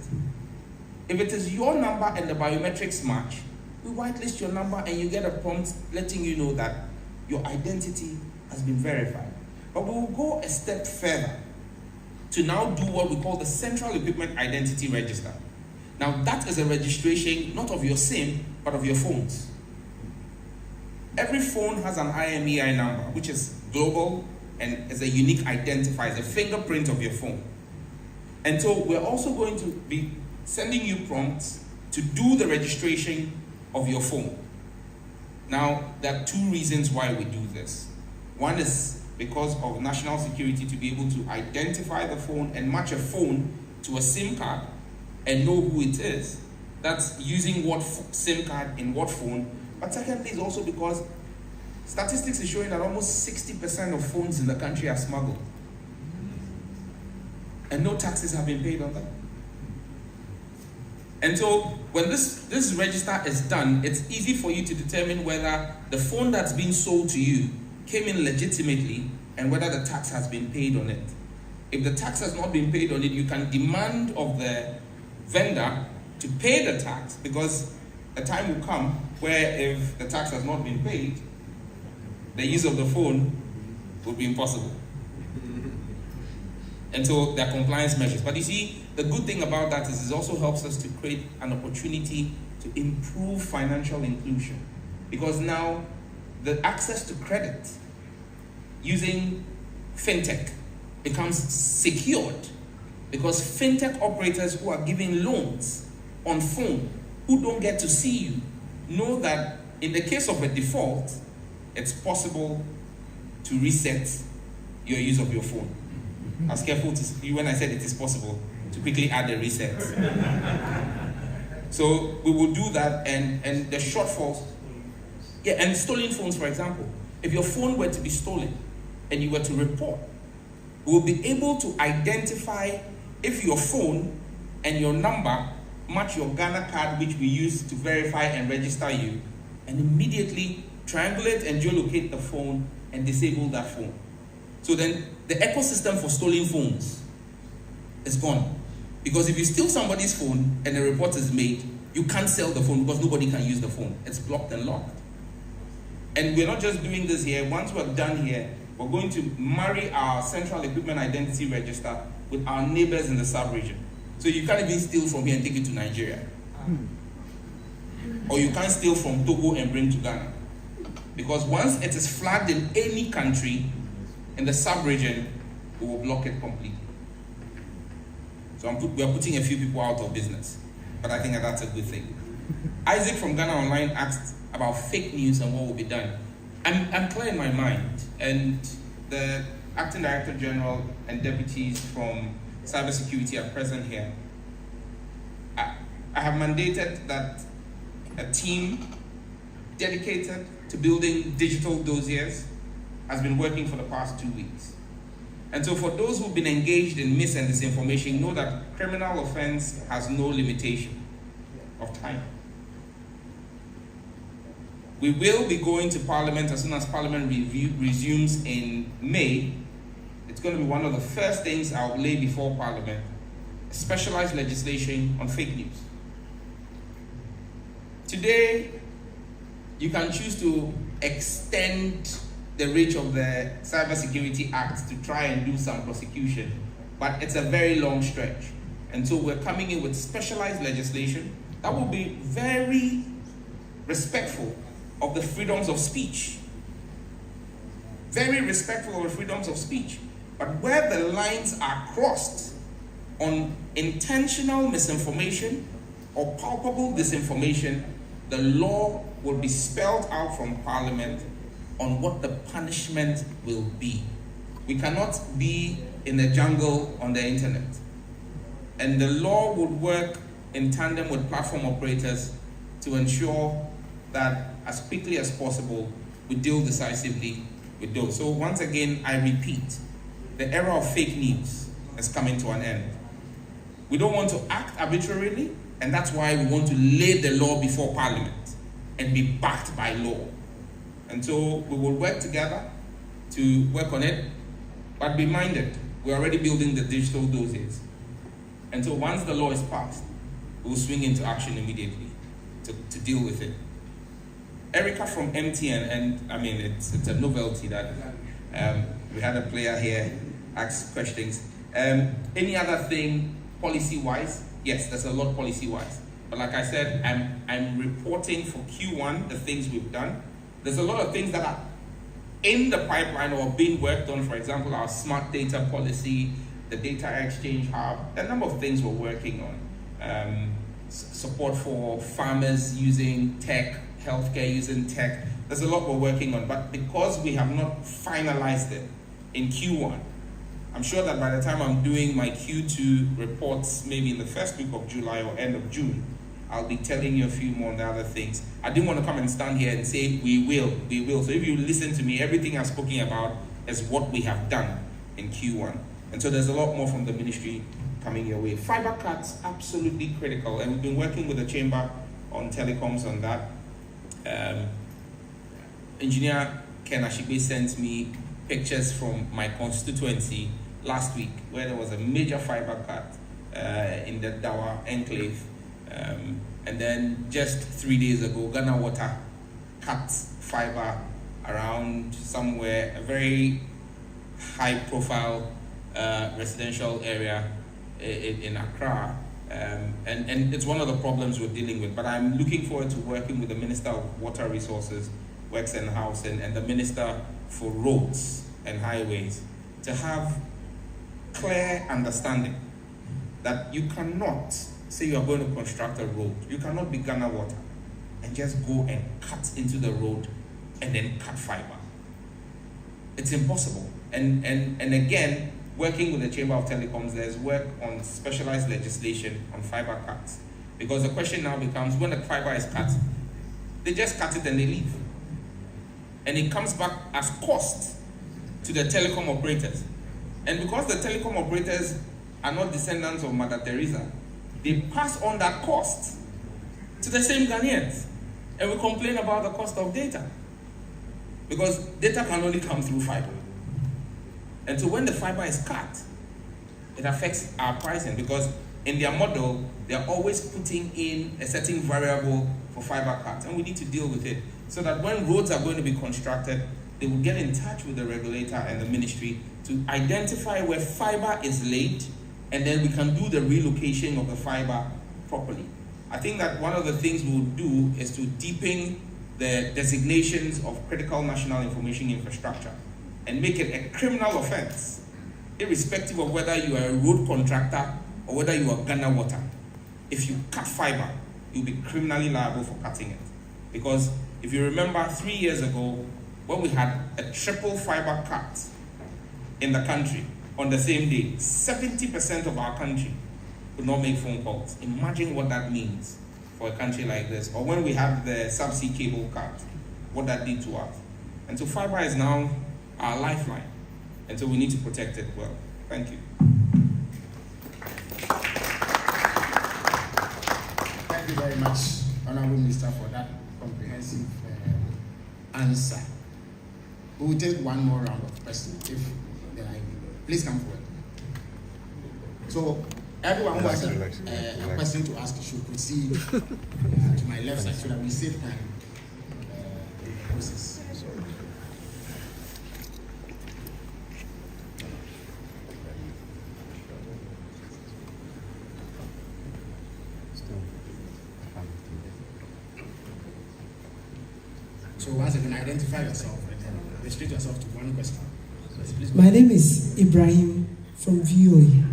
If it is your number and the biometrics match, we whitelist your number and you get a prompt letting you know that your identity has been verified. But we will go a step further to now do what we call the Central Equipment Identity Register. Now that is a registration not of your SIM, but of your phones. Every phone has an IMEI number, which is global and is a unique identifier, it's a fingerprint of your phone. And so we're also going to be sending you prompts to do the registration of your phone. Now, there are two reasons why we do this. One is because of national security, to be able to identify the phone and match a phone to a SIM card and know who it is. That's using what SIM card in what phone. But secondly, is also because statistics is showing that almost 60% of phones in the country are smuggled. And no taxes have been paid on that. And so when this register is done, it's easy for you to determine whether the phone that's been sold to you came in legitimately and whether the tax has been paid on it. If the tax has not been paid on it, you can demand of the vendor to pay the tax, because a time will come where if the tax has not been paid, the use of the phone will be impossible. And so there are compliance measures. But you see, the good thing about that is it also helps us to create an opportunity to improve financial inclusion. Because now the access to credit using fintech becomes secured, because fintech operators who are giving loans on phone, who don't get to see you, know that in the case of a default, it's possible to reset your use of your phone. I was careful to see when I said it is possible to quickly add a reset. So we will do that, and the shortfalls. Yeah, and stolen phones, for example. If your phone were to be stolen and you were to report, we will be able to identify if your phone and your number match your Ghana card, which we use to verify and register you, and immediately triangulate and geolocate the phone and disable that phone. So then the ecosystem for stolen phones is gone. Because if you steal somebody's phone and a report is made, you can't sell the phone because nobody can use the phone. It's blocked and locked. And we're not just doing this here. Once we're done here, we're going to marry our Central Equipment Identity Register with our neighbors in the sub-region. So you can't even steal from here and take it to Nigeria. Or you can't steal from Togo and bring to Ghana. Because once it is flagged in any country, in the sub-region, we will block it completely. So we are putting a few people out of business. But I think that's a good thing. Isaac from Ghana Online asked about fake news and what will be done. I'm clear in my mind, and the Acting Director General and deputies from cybersecurity are present here. I have mandated that a team dedicated to building digital dossiers has been working for the past 2 weeks. And so for those who've been engaged in mis and disinformation, know that criminal offense has no limitation of time. We will be going to Parliament as soon as Parliament resumes in May. It's going to be one of the first things I'll lay before Parliament, specialized legislation on fake news. Today, you can choose to extend the reach of the Cybersecurity Act to try and do some prosecution, but it's a very long stretch. And so we're coming in with specialized legislation that will be very respectful of the freedoms of speech. Very respectful of the freedoms of speech. But where the lines are crossed on intentional misinformation or palpable disinformation, the law will be spelled out from Parliament on what the punishment will be. We cannot be in the jungle on the internet. And the law would work in tandem with platform operators to ensure that as quickly as possible, we deal decisively with those. So once again, I repeat, the era of fake news is coming to an end. We don't want to act arbitrarily, and that's why we want to lay the law before Parliament and be backed by law. And so we will work together to work on it, but be minded, we're already building the digital doses. And so once the law is passed, we'll swing into action immediately to deal with it. Erica from MTN, and I mean, it's a novelty that we had a player here ask questions. Any other thing policy-wise? Yes, there's a lot policy-wise. But like I said, I'm reporting for Q1 the things we've done. There's a lot of things that are in the pipeline or being worked on. For example, our smart data policy, the data exchange hub, a number of things we're working on. Support for farmers using tech, healthcare using tech. There's a lot we're working on, but because we have not finalized it in Q1, I'm sure that by the time I'm doing my Q2 reports, maybe in the first week of July or end of June, I'll be telling you a few more on the other things. I didn't want to come and stand here and say, we will. So if you listen to me, everything I've spoken about is what we have done in Q1. And so there's a lot more from the ministry coming your way. Fiber cuts, absolutely critical. And we've been working with the chamber on telecoms on that. Engineer Ken Ashigbe sent me pictures from my constituency last week where there was a major fiber cut in the Dawa enclave. And then just 3 days ago, Ghana Water cut fiber around somewhere, a very high profile residential area in Accra. And it's one of the problems we're dealing with. But I'm looking forward to working with the Minister of Water Resources, Works and Housing, and the Minister for Roads and Highways to have clear understanding that you cannot say you are going to construct a road. You cannot be Ghana Water and just go and cut into the road and then cut fiber. It's impossible. And again, working with the Chamber of Telecoms, there's work on specialized legislation on fiber cuts. Because the question now becomes, when the fiber is cut, they just cut it and they leave. And it comes back as cost to the telecom operators. And because the telecom operators are not descendants of Mother Teresa, they pass on that cost to the same Ghanaians. And we complain about the cost of data. Because data can only come through fiber. And so when the fiber is cut, it affects our pricing, because in their model, they're always putting in a certain variable for fiber cuts, and we need to deal with it so that when roads are going to be constructed, they will get in touch with the regulator and the ministry to identify where fiber is laid, and then we can do the relocation of the fiber properly. I think that one of the things we'll do is to deepen the designations of critical national information infrastructure and make it a criminal offense, irrespective of whether you are a road contractor or whether you are Ghana Water. If you cut fiber, you'll be criminally liable for cutting it. Because if you remember 3 years ago, when we had a triple fiber cut in the country on the same day, 70% of our country could not make phone calls. Imagine what that means for a country like this. Or when we had the subsea cable cut, what that did to us. And so fiber is now our lifeline. And so we need to protect it well. Thank you. Thank you very much, Honorable Minister, for that comprehensive answer. We will take one more round of questions if there are any. Please come forward. So everyone who has a question to ask should proceed to my left side so that we save time in the process. So once again, identify yourself and then restrict yourself to one question. Please. My name is Ibrahim from VOA.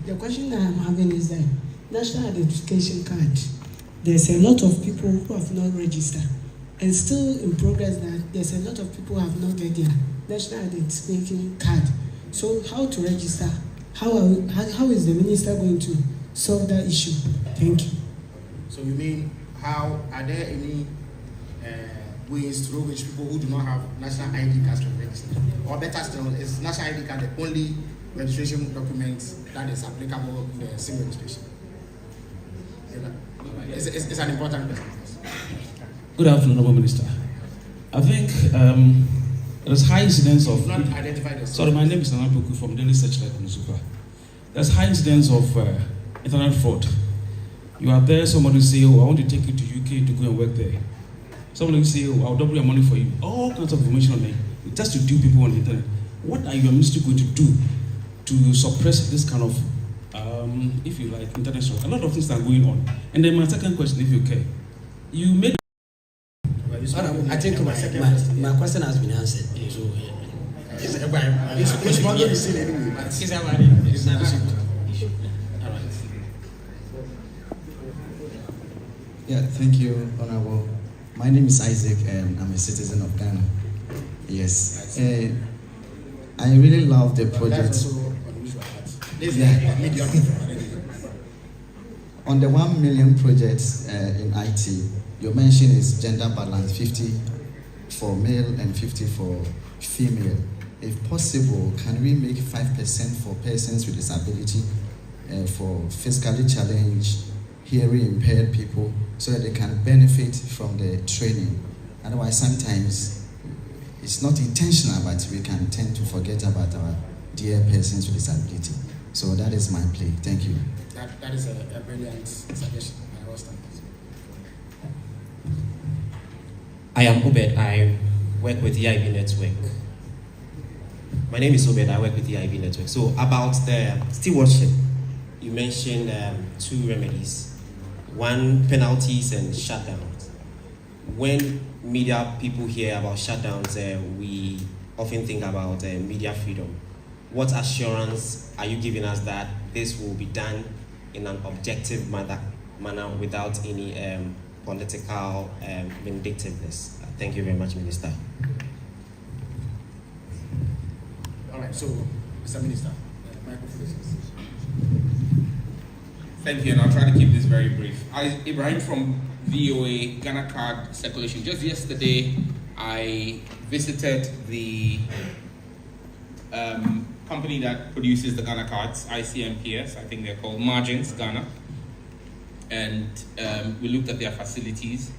The question that I'm having is that National Identification Card, there's a lot of people who have not registered, and still in progress that there's a lot of people who have not get their National Identification Card. So how to register? How is the minister going to solve that issue? Thank you. So you mean, how are there any ways through which people who do not have national ID cards can register? Or better still, is national ID card the only registration document that is applicable in the SIM registration? It's an important question. Good afternoon, Honourable Minister. I think there's high incidence of... Not identified yourself. Sorry, my name is Nanapoku from Daily Searchlight in Zupa. There's high incidence of internet fraud. You are there, somebody say, oh, I want to take you to UK to go and work there. Somebody will say, oh, I'll double your money for you. All kinds of information on there. Just to do people on the internet. What are your ministry going to do to suppress this kind of, if you like, internet fraud? A lot of things are going on. And then my second question, if you care. You made... I think my question has been answered. So, it's not going to be seen anyway, but it's an issue. All right. Yeah, thank you, Honorable. My name is Isaac and I'm a citizen of Ghana. Yes. I really love the project. That's so unusual. On the 1 million projects in IT, your mention is gender balance, 50 for male and 50 for female. If possible, can we make 5% for persons with disability, for physically challenged, hearing impaired people, so that they can benefit from the training? Otherwise, sometimes it's not intentional, but we can tend to forget about our dear persons with disability. So that is my plea. Thank you. That is a brilliant suggestion. I am Obed. I work with the EIB Network. My name is Obed. I work with the EIB Network. So about the stewardship, you mentioned 2 remedies. 1, penalties and shutdowns. When media people hear about shutdowns, we often think about media freedom. What assurance are you giving us that this will be done in an objective manner without any political vindictiveness? Thank you very much, Minister. All right, so, Mr. Minister, microphone. Thank you, and I'll try to keep this very brief. Ibrahim from VOA, Ghana Card Circulation. Just yesterday, I visited the company that produces the Ghana cards, ICMPS, I think they're called Margins Ghana. And we looked at their facilities.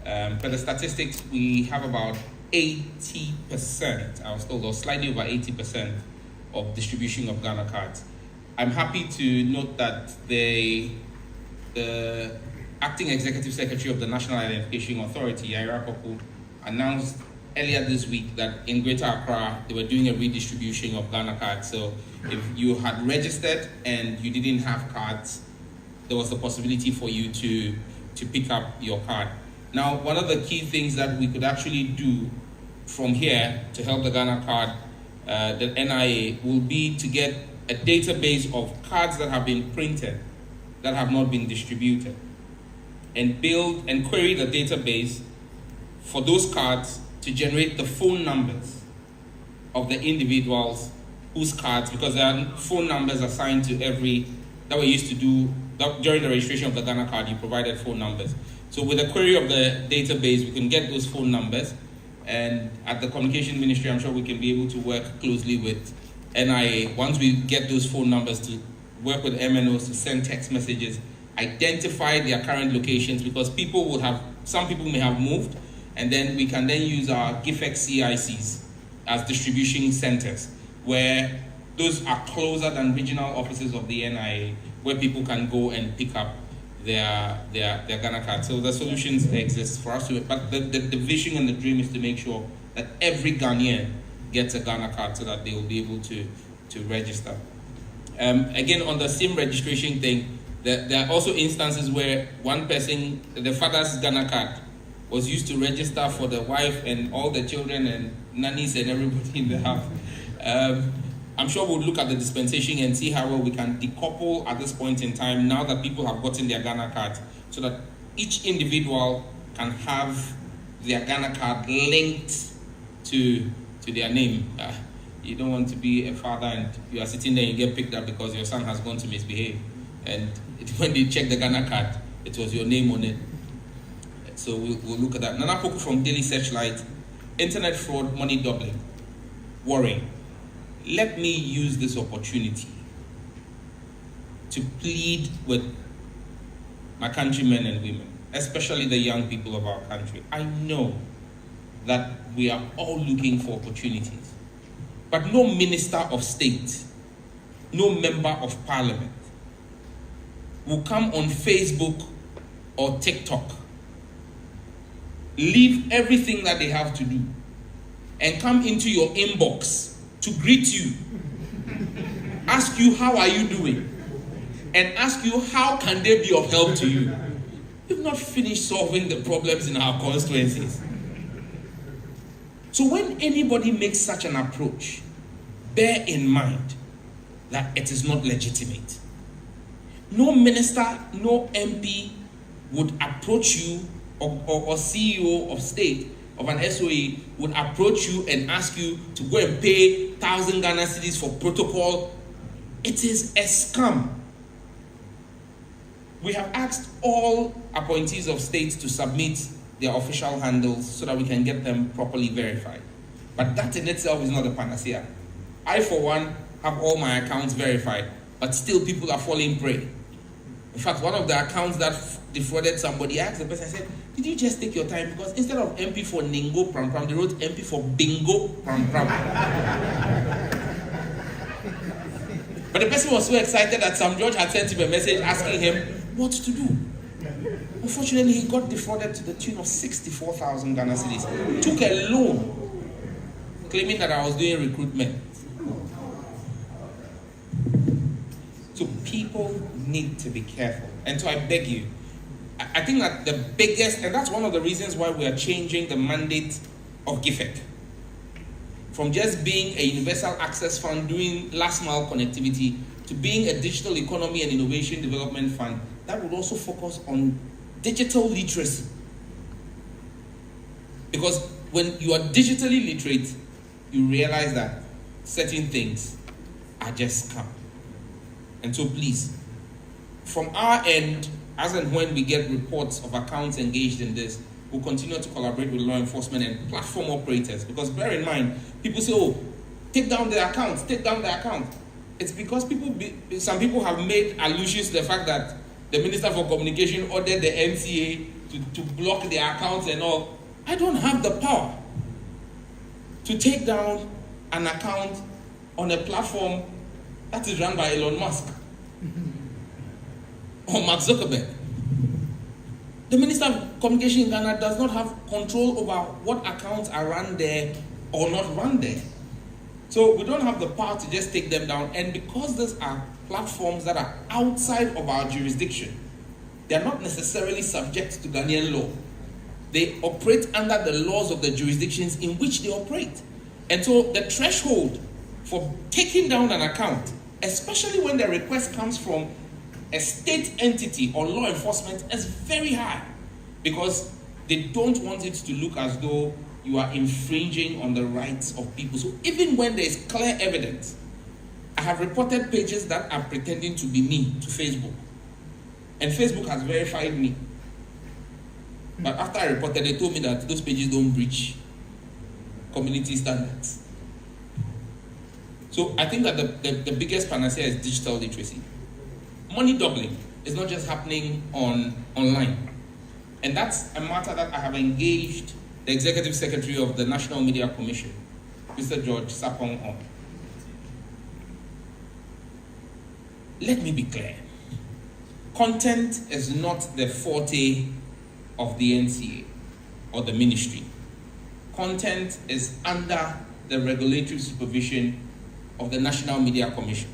For the statistics, we have about 80%, I was told, or slightly over 80% of distribution of Ghana cards. I'm happy to note that the acting executive secretary of the National Identification Authority, Yaira Poku, announced earlier this week that in Greater Accra, they were doing a redistribution of Ghana cards. So if you had registered and you didn't have cards, there was the possibility for you to pick up your card. Now, one of the key things that we could actually do from here to help the Ghana card, the NIA, will be to get a database of cards that have been printed that have not been distributed, and build and query the database for those cards to generate the phone numbers of the individuals whose cards, because there are phone numbers assigned to every, that we used to do during the registration of the Ghana card, you provided phone numbers. So with the query of the database, we can get those phone numbers, and at the Communication Ministry, I'm sure we can be able to work closely with NIA. Once we get those phone numbers, to work with MNOs to send text messages, identify their current locations, because people will have, some people may have moved, and then we can then use our GIFEX CICs as distribution centers, where those are closer than regional offices of the NIA, where people can go and pick up their Ghana card. So the solutions exist for us to, but the vision and the dream is to make sure that every Ghanaian gets a Ghana card so that they will be able to register. Again, on the SIM registration thing, there are also instances where one person, the father's Ghana card, was used to register for the wife and all the children and nannies and everybody in the house. I'm sure we'll look at the dispensation and see how well we can decouple at this point in time, now that people have gotten their Ghana cards, so that each individual can have their Ghana card linked to their name. You don't want to be a father and you are sitting there and you get picked up because your son has gone to misbehave. And when they check the Ghana card, it was your name on it. So we'll look at that. Nana Poku from Daily Searchlight, internet fraud, money doubling, worrying. Let me use this opportunity to plead with my countrymen and women, especially the young people of our country. I know that we are all looking for opportunities, but no minister of state, no member of parliament will come on Facebook or TikTok, leave everything that they have to do, and come into your inbox to greet you, ask you how are you doing, and ask you how can they be of help to you. We've not finished solving the problems in our constituencies. So when anybody makes such an approach, bear in mind that it is not legitimate. No minister, no MP would approach you, or CEO of state of an SOE would approach you and ask you to go and pay 1,000 Ghana cedis for protocol. It is a scam. We have asked all appointees of states to submit their official handles so that we can get them properly verified. But that in itself is not a panacea. I, for one, have all my accounts verified, but still people are falling prey. In fact, one of the accounts that defrauded somebody, I asked the person, I said, did you just take your time? Because instead of MP for Ningo Pram Pram, they wrote MP for Bingo Pram Pram. But the person was so excited that Sam George had sent him a message asking him what to do. Unfortunately, he got defrauded to the tune of 64,000 Ghana cedis. Took a loan, claiming that I was doing recruitment. So people need to be careful. And so I beg you, I think that the biggest, and that's one of the reasons why we are changing the mandate of GIFEC. From just being a universal access fund doing last mile connectivity to being a digital economy and innovation development fund that would also focus on digital literacy. Because when you are digitally literate, you realize that certain things are just scam. And so please, from our end, as and when we get reports of accounts engaged in this, we'll continue to collaborate with law enforcement and platform operators. Because bear in mind, people say, oh, take down the accounts, take down the account. It's because some people have made allusions to the fact that the Minister for Communication ordered the NCA to block their accounts and all. I don't have the power to take down an account on a platform that is run by Elon Musk or Mark Zuckerberg. The Minister of Communication in Ghana does not have control over what accounts are run there or not run there. So we don't have the power to just take them down. And because these are platforms that are outside of our jurisdiction, they are not necessarily subject to Ghanaian law. They operate under the laws of the jurisdictions in which they operate. And so the threshold for taking down an account, especially when the request comes from a state entity or law enforcement, is very high because they don't want it to look as though you are infringing on the rights of people. So even when there is clear evidence, I have reported pages that are pretending to be me to Facebook. And Facebook has verified me. But after I reported, they told me that those pages don't breach community standards. So I think that the biggest panacea is digital literacy. Money doubling is not just happening online. And that's a matter that I have engaged the Executive Secretary of the National Media Commission, Mr. George Sapong, on. Let me be clear. Content is not the forte of the NCA or the ministry. Content is under the regulatory supervision of the National Media Commission.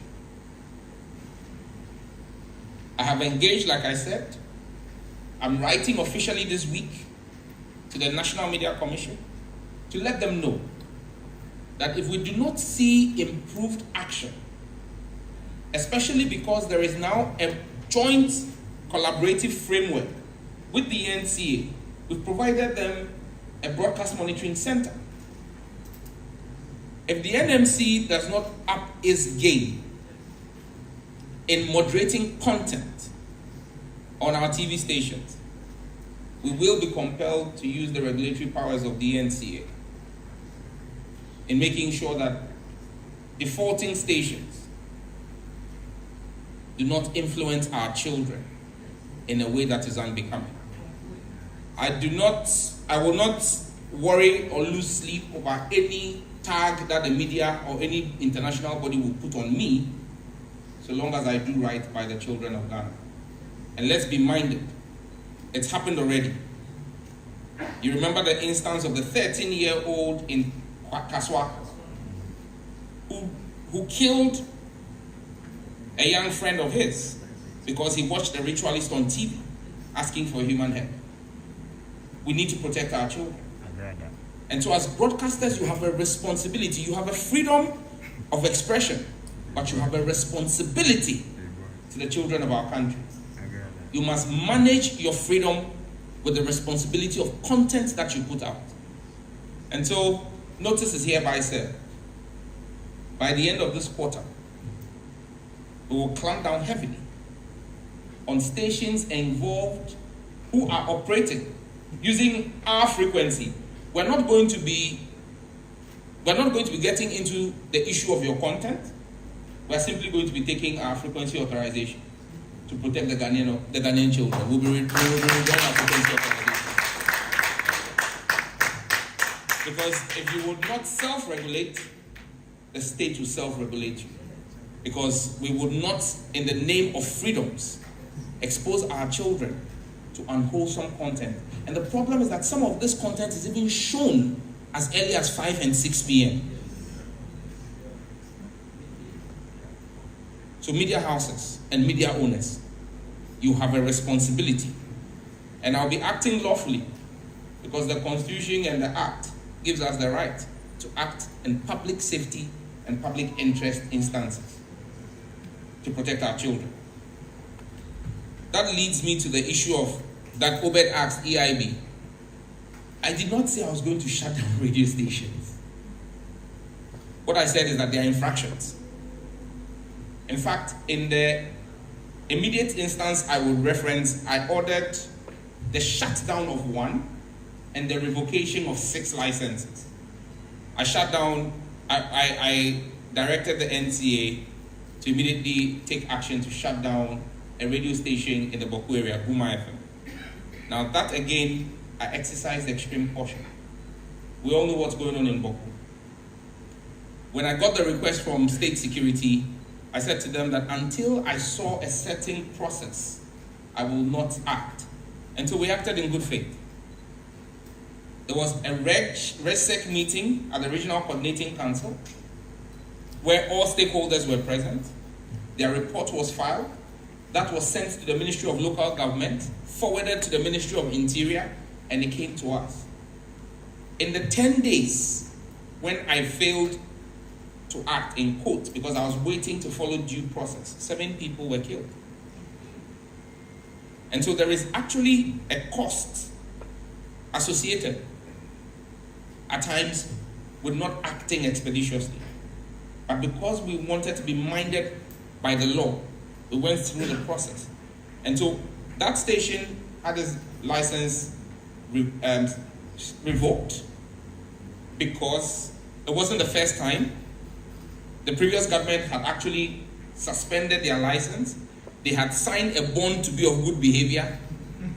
I have engaged, like I said, I'm writing officially this week to the National Media Commission to let them know that if we do not see improved action, especially because there is now a joint collaborative framework with the NCA, we've provided them a broadcast monitoring center. If the NMC does not up its game in moderating content on our TV stations, we will be compelled to use the regulatory powers of the NCA in making sure that defaulting stations do not influence our children in a way that is unbecoming. I will not worry or lose sleep over any tag that the media or any international body will put on me, so long as I do right by the children of Ghana. And let's be minded, it's happened already. You remember the instance of the 13-year-old in Kaswa who killed a young friend of his because he watched a ritualist on TV asking for human help. We need to protect our children. And so as broadcasters, you have a responsibility. You have a freedom of expression, but you have a responsibility to the children of our country. You must manage your freedom with the responsibility of content that you put out. And so, notice is hereby served. By the end of this quarter, we will clamp down heavily on stations involved who are operating using our frequency. We're not going to be getting into the issue of your content. We're simply going to be taking our frequency authorization to protect the Ghanaian children. We'll be withdrawing our frequency authorization. Because if you would not self-regulate, the state will self-regulate you. Because we would not, in the name of freedoms, expose our children to unwholesome content. And the problem is that some of this content is even shown as early as 5 and 6 p.m. So media houses and media owners, you have a responsibility. And I'll be acting lawfully because the Constitution and the Act gives us the right to act in public safety and public interest instances to protect our children. That leads me to the issue of that Obed asked EIB. I did not say I was going to shut down radio stations. What I said is that there are infractions. In fact, in the immediate instance I would reference, I ordered the shutdown of 1 and the revocation of 6 licenses. I directed the NCA to immediately take action to shut down a radio station in the Boku area, Buma FM. Now that again, I exercised extreme caution. We all know what's going on in Boku. When I got the request from State Security, I said to them that until I saw a certain process, I will not act. And so we acted in good faith. There was a RegSec meeting at the Regional Coordinating Council where all stakeholders were present. Their report was filed. That was sent to the Ministry of Local Government, forwarded to the Ministry of Interior, and it came to us. In the 10 days when I failed to act in court because I was waiting to follow due process, 7 people were killed. And so there is actually a cost associated at times with not acting expeditiously. But because we wanted to be minded by the law, we went through the process. And so that station had its license revoked because it wasn't the first time. The previous government had actually suspended their license. They had signed a bond to be of good behavior,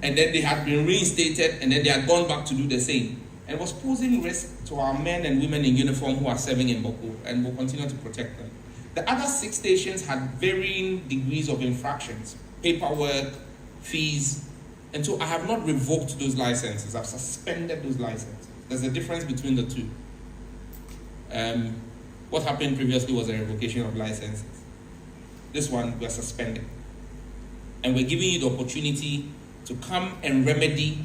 and then they had been reinstated, and then they had gone back to do the same. And it was posing risk to our men and women in uniform who are serving in Boku, and we'll continue to protect them. The other 6 stations had varying degrees of infractions, paperwork, fees, and so I have not revoked those licenses. I've suspended those licenses. There's a difference between the two. What happened previously was a revocation of licenses. This one we're suspending. And we're giving you the opportunity to come and remedy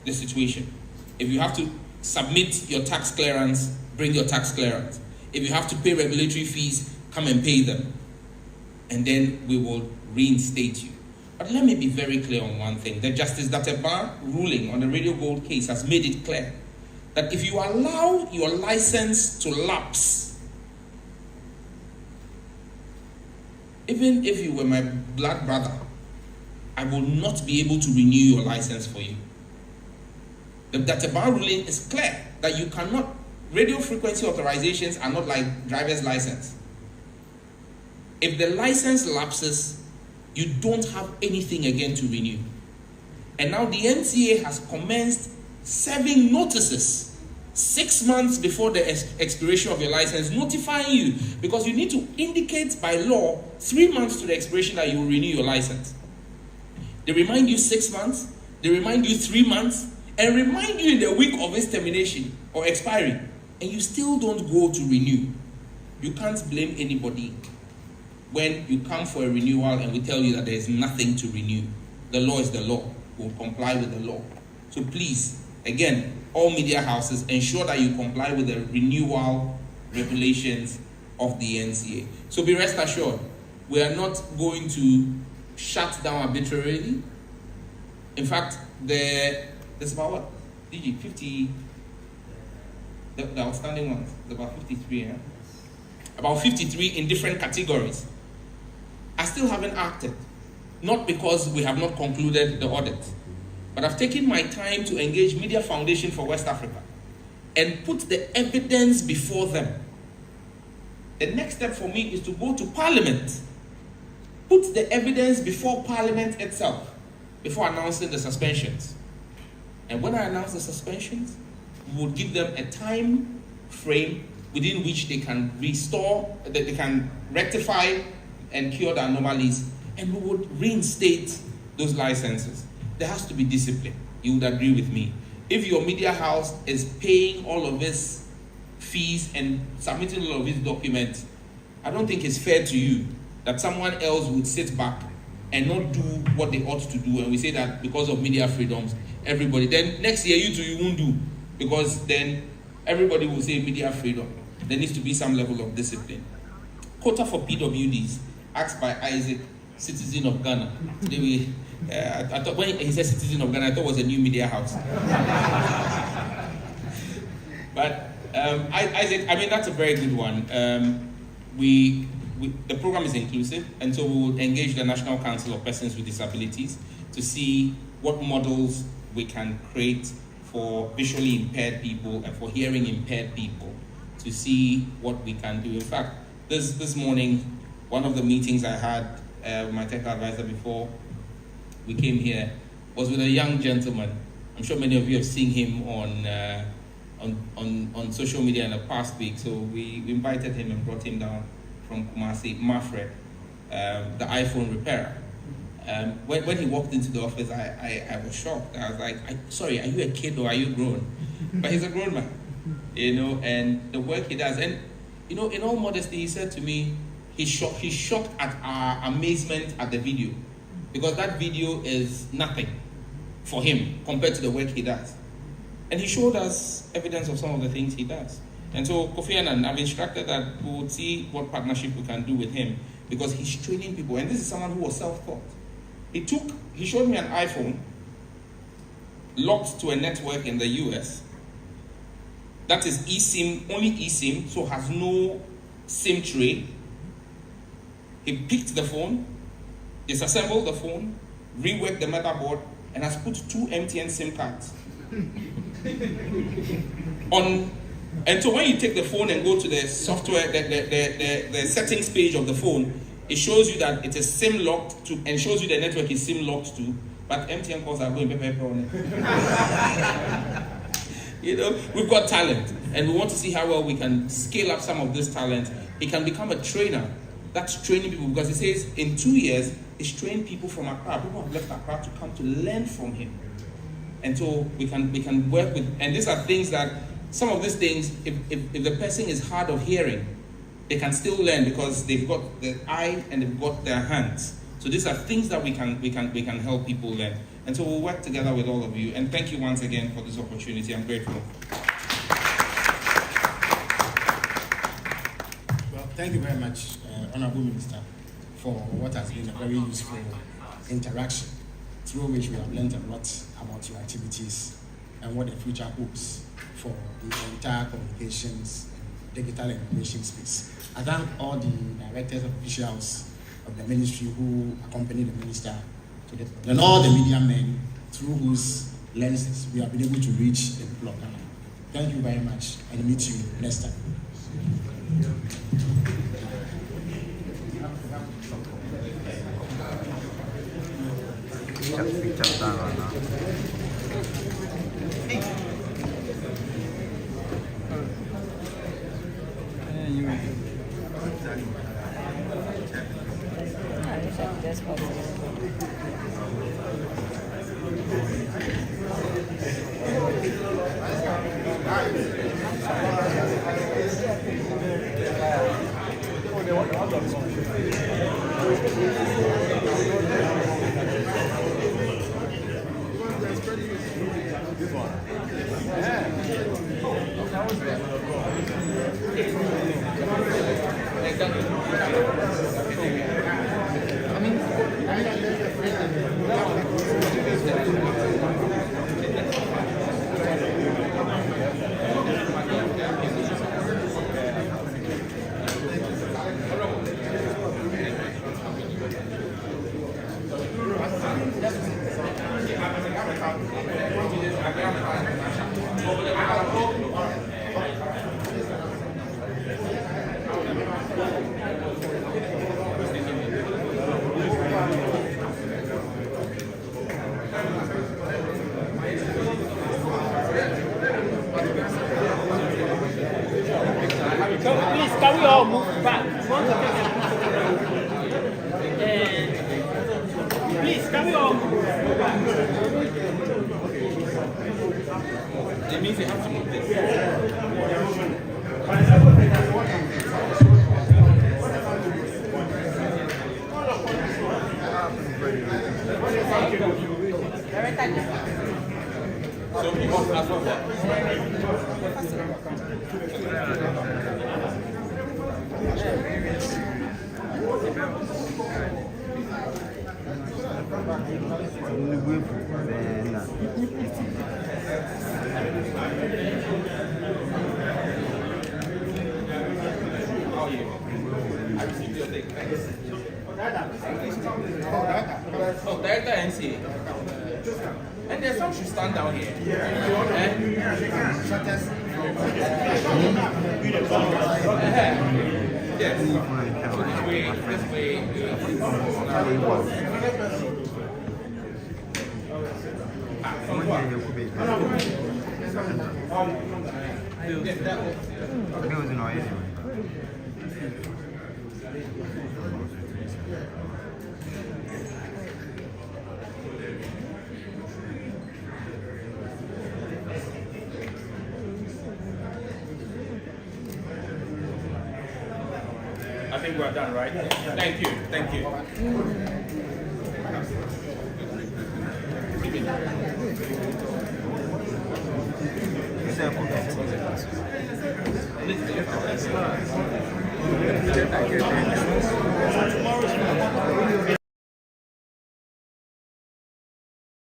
the situation. If you have to submit your tax clearance, bring your tax clearance. If you have to pay regulatory fees, come and pay them. And then we will reinstate you. But let me be very clear on one thing. The Justice Dateba ruling on the Radio Gold case has made it clear that if you allow your license to lapse, even if you were my blood brother, I will not be able to renew your license for you. The Databan ruling is clear that you cannot, radio frequency authorizations are not like driver's license. If the license lapses, you don't have anything again to renew. And now the NCA has commenced serving notices 6 months before the expiration of your license, notifying you, because you need to indicate by law 3 months to the expiration that you will renew your license. They remind you 6 months, they remind you 3 months, and remind you in the week of its termination or expiry, and you still don't go to renew. You can't blame anybody when you come for a renewal and we tell you that there is nothing to renew. The law is the law. We'll comply with the law. So please, again, all media houses, ensure that you comply with the renewal regulations of the NCA. So be rest assured, we are not going to shut down arbitrarily. In fact, there's about what? 50, the outstanding ones, about 53, yeah? About 53 in different categories. I still haven't acted, not because we have not concluded the audit, but I've taken my time to engage Media Foundation for West Africa and put the evidence before them. The next step for me is to go to Parliament, put the evidence before Parliament itself, before announcing the suspensions. And when I announce the suspensions, we will give them a time frame within which they can restore, that they can rectify and cure the anomalies, and we would reinstate those licenses. There has to be discipline. You would agree with me. If your media house is paying all of its fees and submitting all of its documents, I don't think it's fair to you that someone else would sit back and not do what they ought to do, and we say that because of media freedoms, everybody, then next year you won't do, because then everybody will say media freedom. There needs to be some level of discipline. Quota for PWDs, asked by Isaac, citizen of Ghana. Today I thought when he said citizen of Ghana, I thought it was a new media house. But Isaac, I mean, that's a very good one. The program is inclusive, and so we will engage the National Council of Persons with Disabilities to see what models we can create for visually impaired people and for hearing impaired people, to see what we can do. In fact, this morning, one of the meetings I had with my tech advisor before we came here was with a young gentleman. I'm sure many of you have seen him on social media in the past week. So we invited him and brought him down from Kumasi, Mafred, the iPhone repairer. When he walked into the office, I was shocked. I was like, sorry, are you a kid or are you grown? But he's a grown man, and the work he does. And, in all modesty, he said to me, he's shocked at our amazement at the video, because that video is nothing for him compared to the work he does. And he showed us evidence of some of the things he does. And so Kofi Annan, I've instructed that we would see what partnership we can do with him, because he's training people. And this is someone who was self-taught. He showed me an iPhone locked to a network in the US. That is eSIM, only eSIM, so has no SIM tray. He picked the phone, disassembled the phone, reworked the motherboard, and has put 2 MTN SIM cards on. And so when you take the phone and go to the software, the settings page of the phone, it shows you that it is SIM locked to, and shows you the network is SIM locked to, but MTN calls are going pepper on it. We've got talent, and we want to see how well we can scale up some of this talent. He can become a trainer that's training people, because he says in 2 years, he's trained people from Accra. People have left Accra to come to learn from him. And so we can work with, and these are things that, some of these things, if the person is hard of hearing, they can still learn because they've got the eye and they've got their hands. So these are things that we can help people learn. And so we'll work together with all of you. And thank you once again for this opportunity. I'm grateful. Well, thank you very much, Honorable Minister, for what has been a very useful interaction, through which we have learned a lot about your activities and what the future holds for the entire communications and digital information space. I thank all the directors and officials of the ministry who accompany the minister and all the media men through whose lenses we have been able to reach the people of Ghana. Thank you very much, and meet you next time. It means you have to move this. So we want as well. Oh, Director NCA. And there's some should stand down here. Yes. This way. I think we're done, right? Thank you. Thank you. Thank you.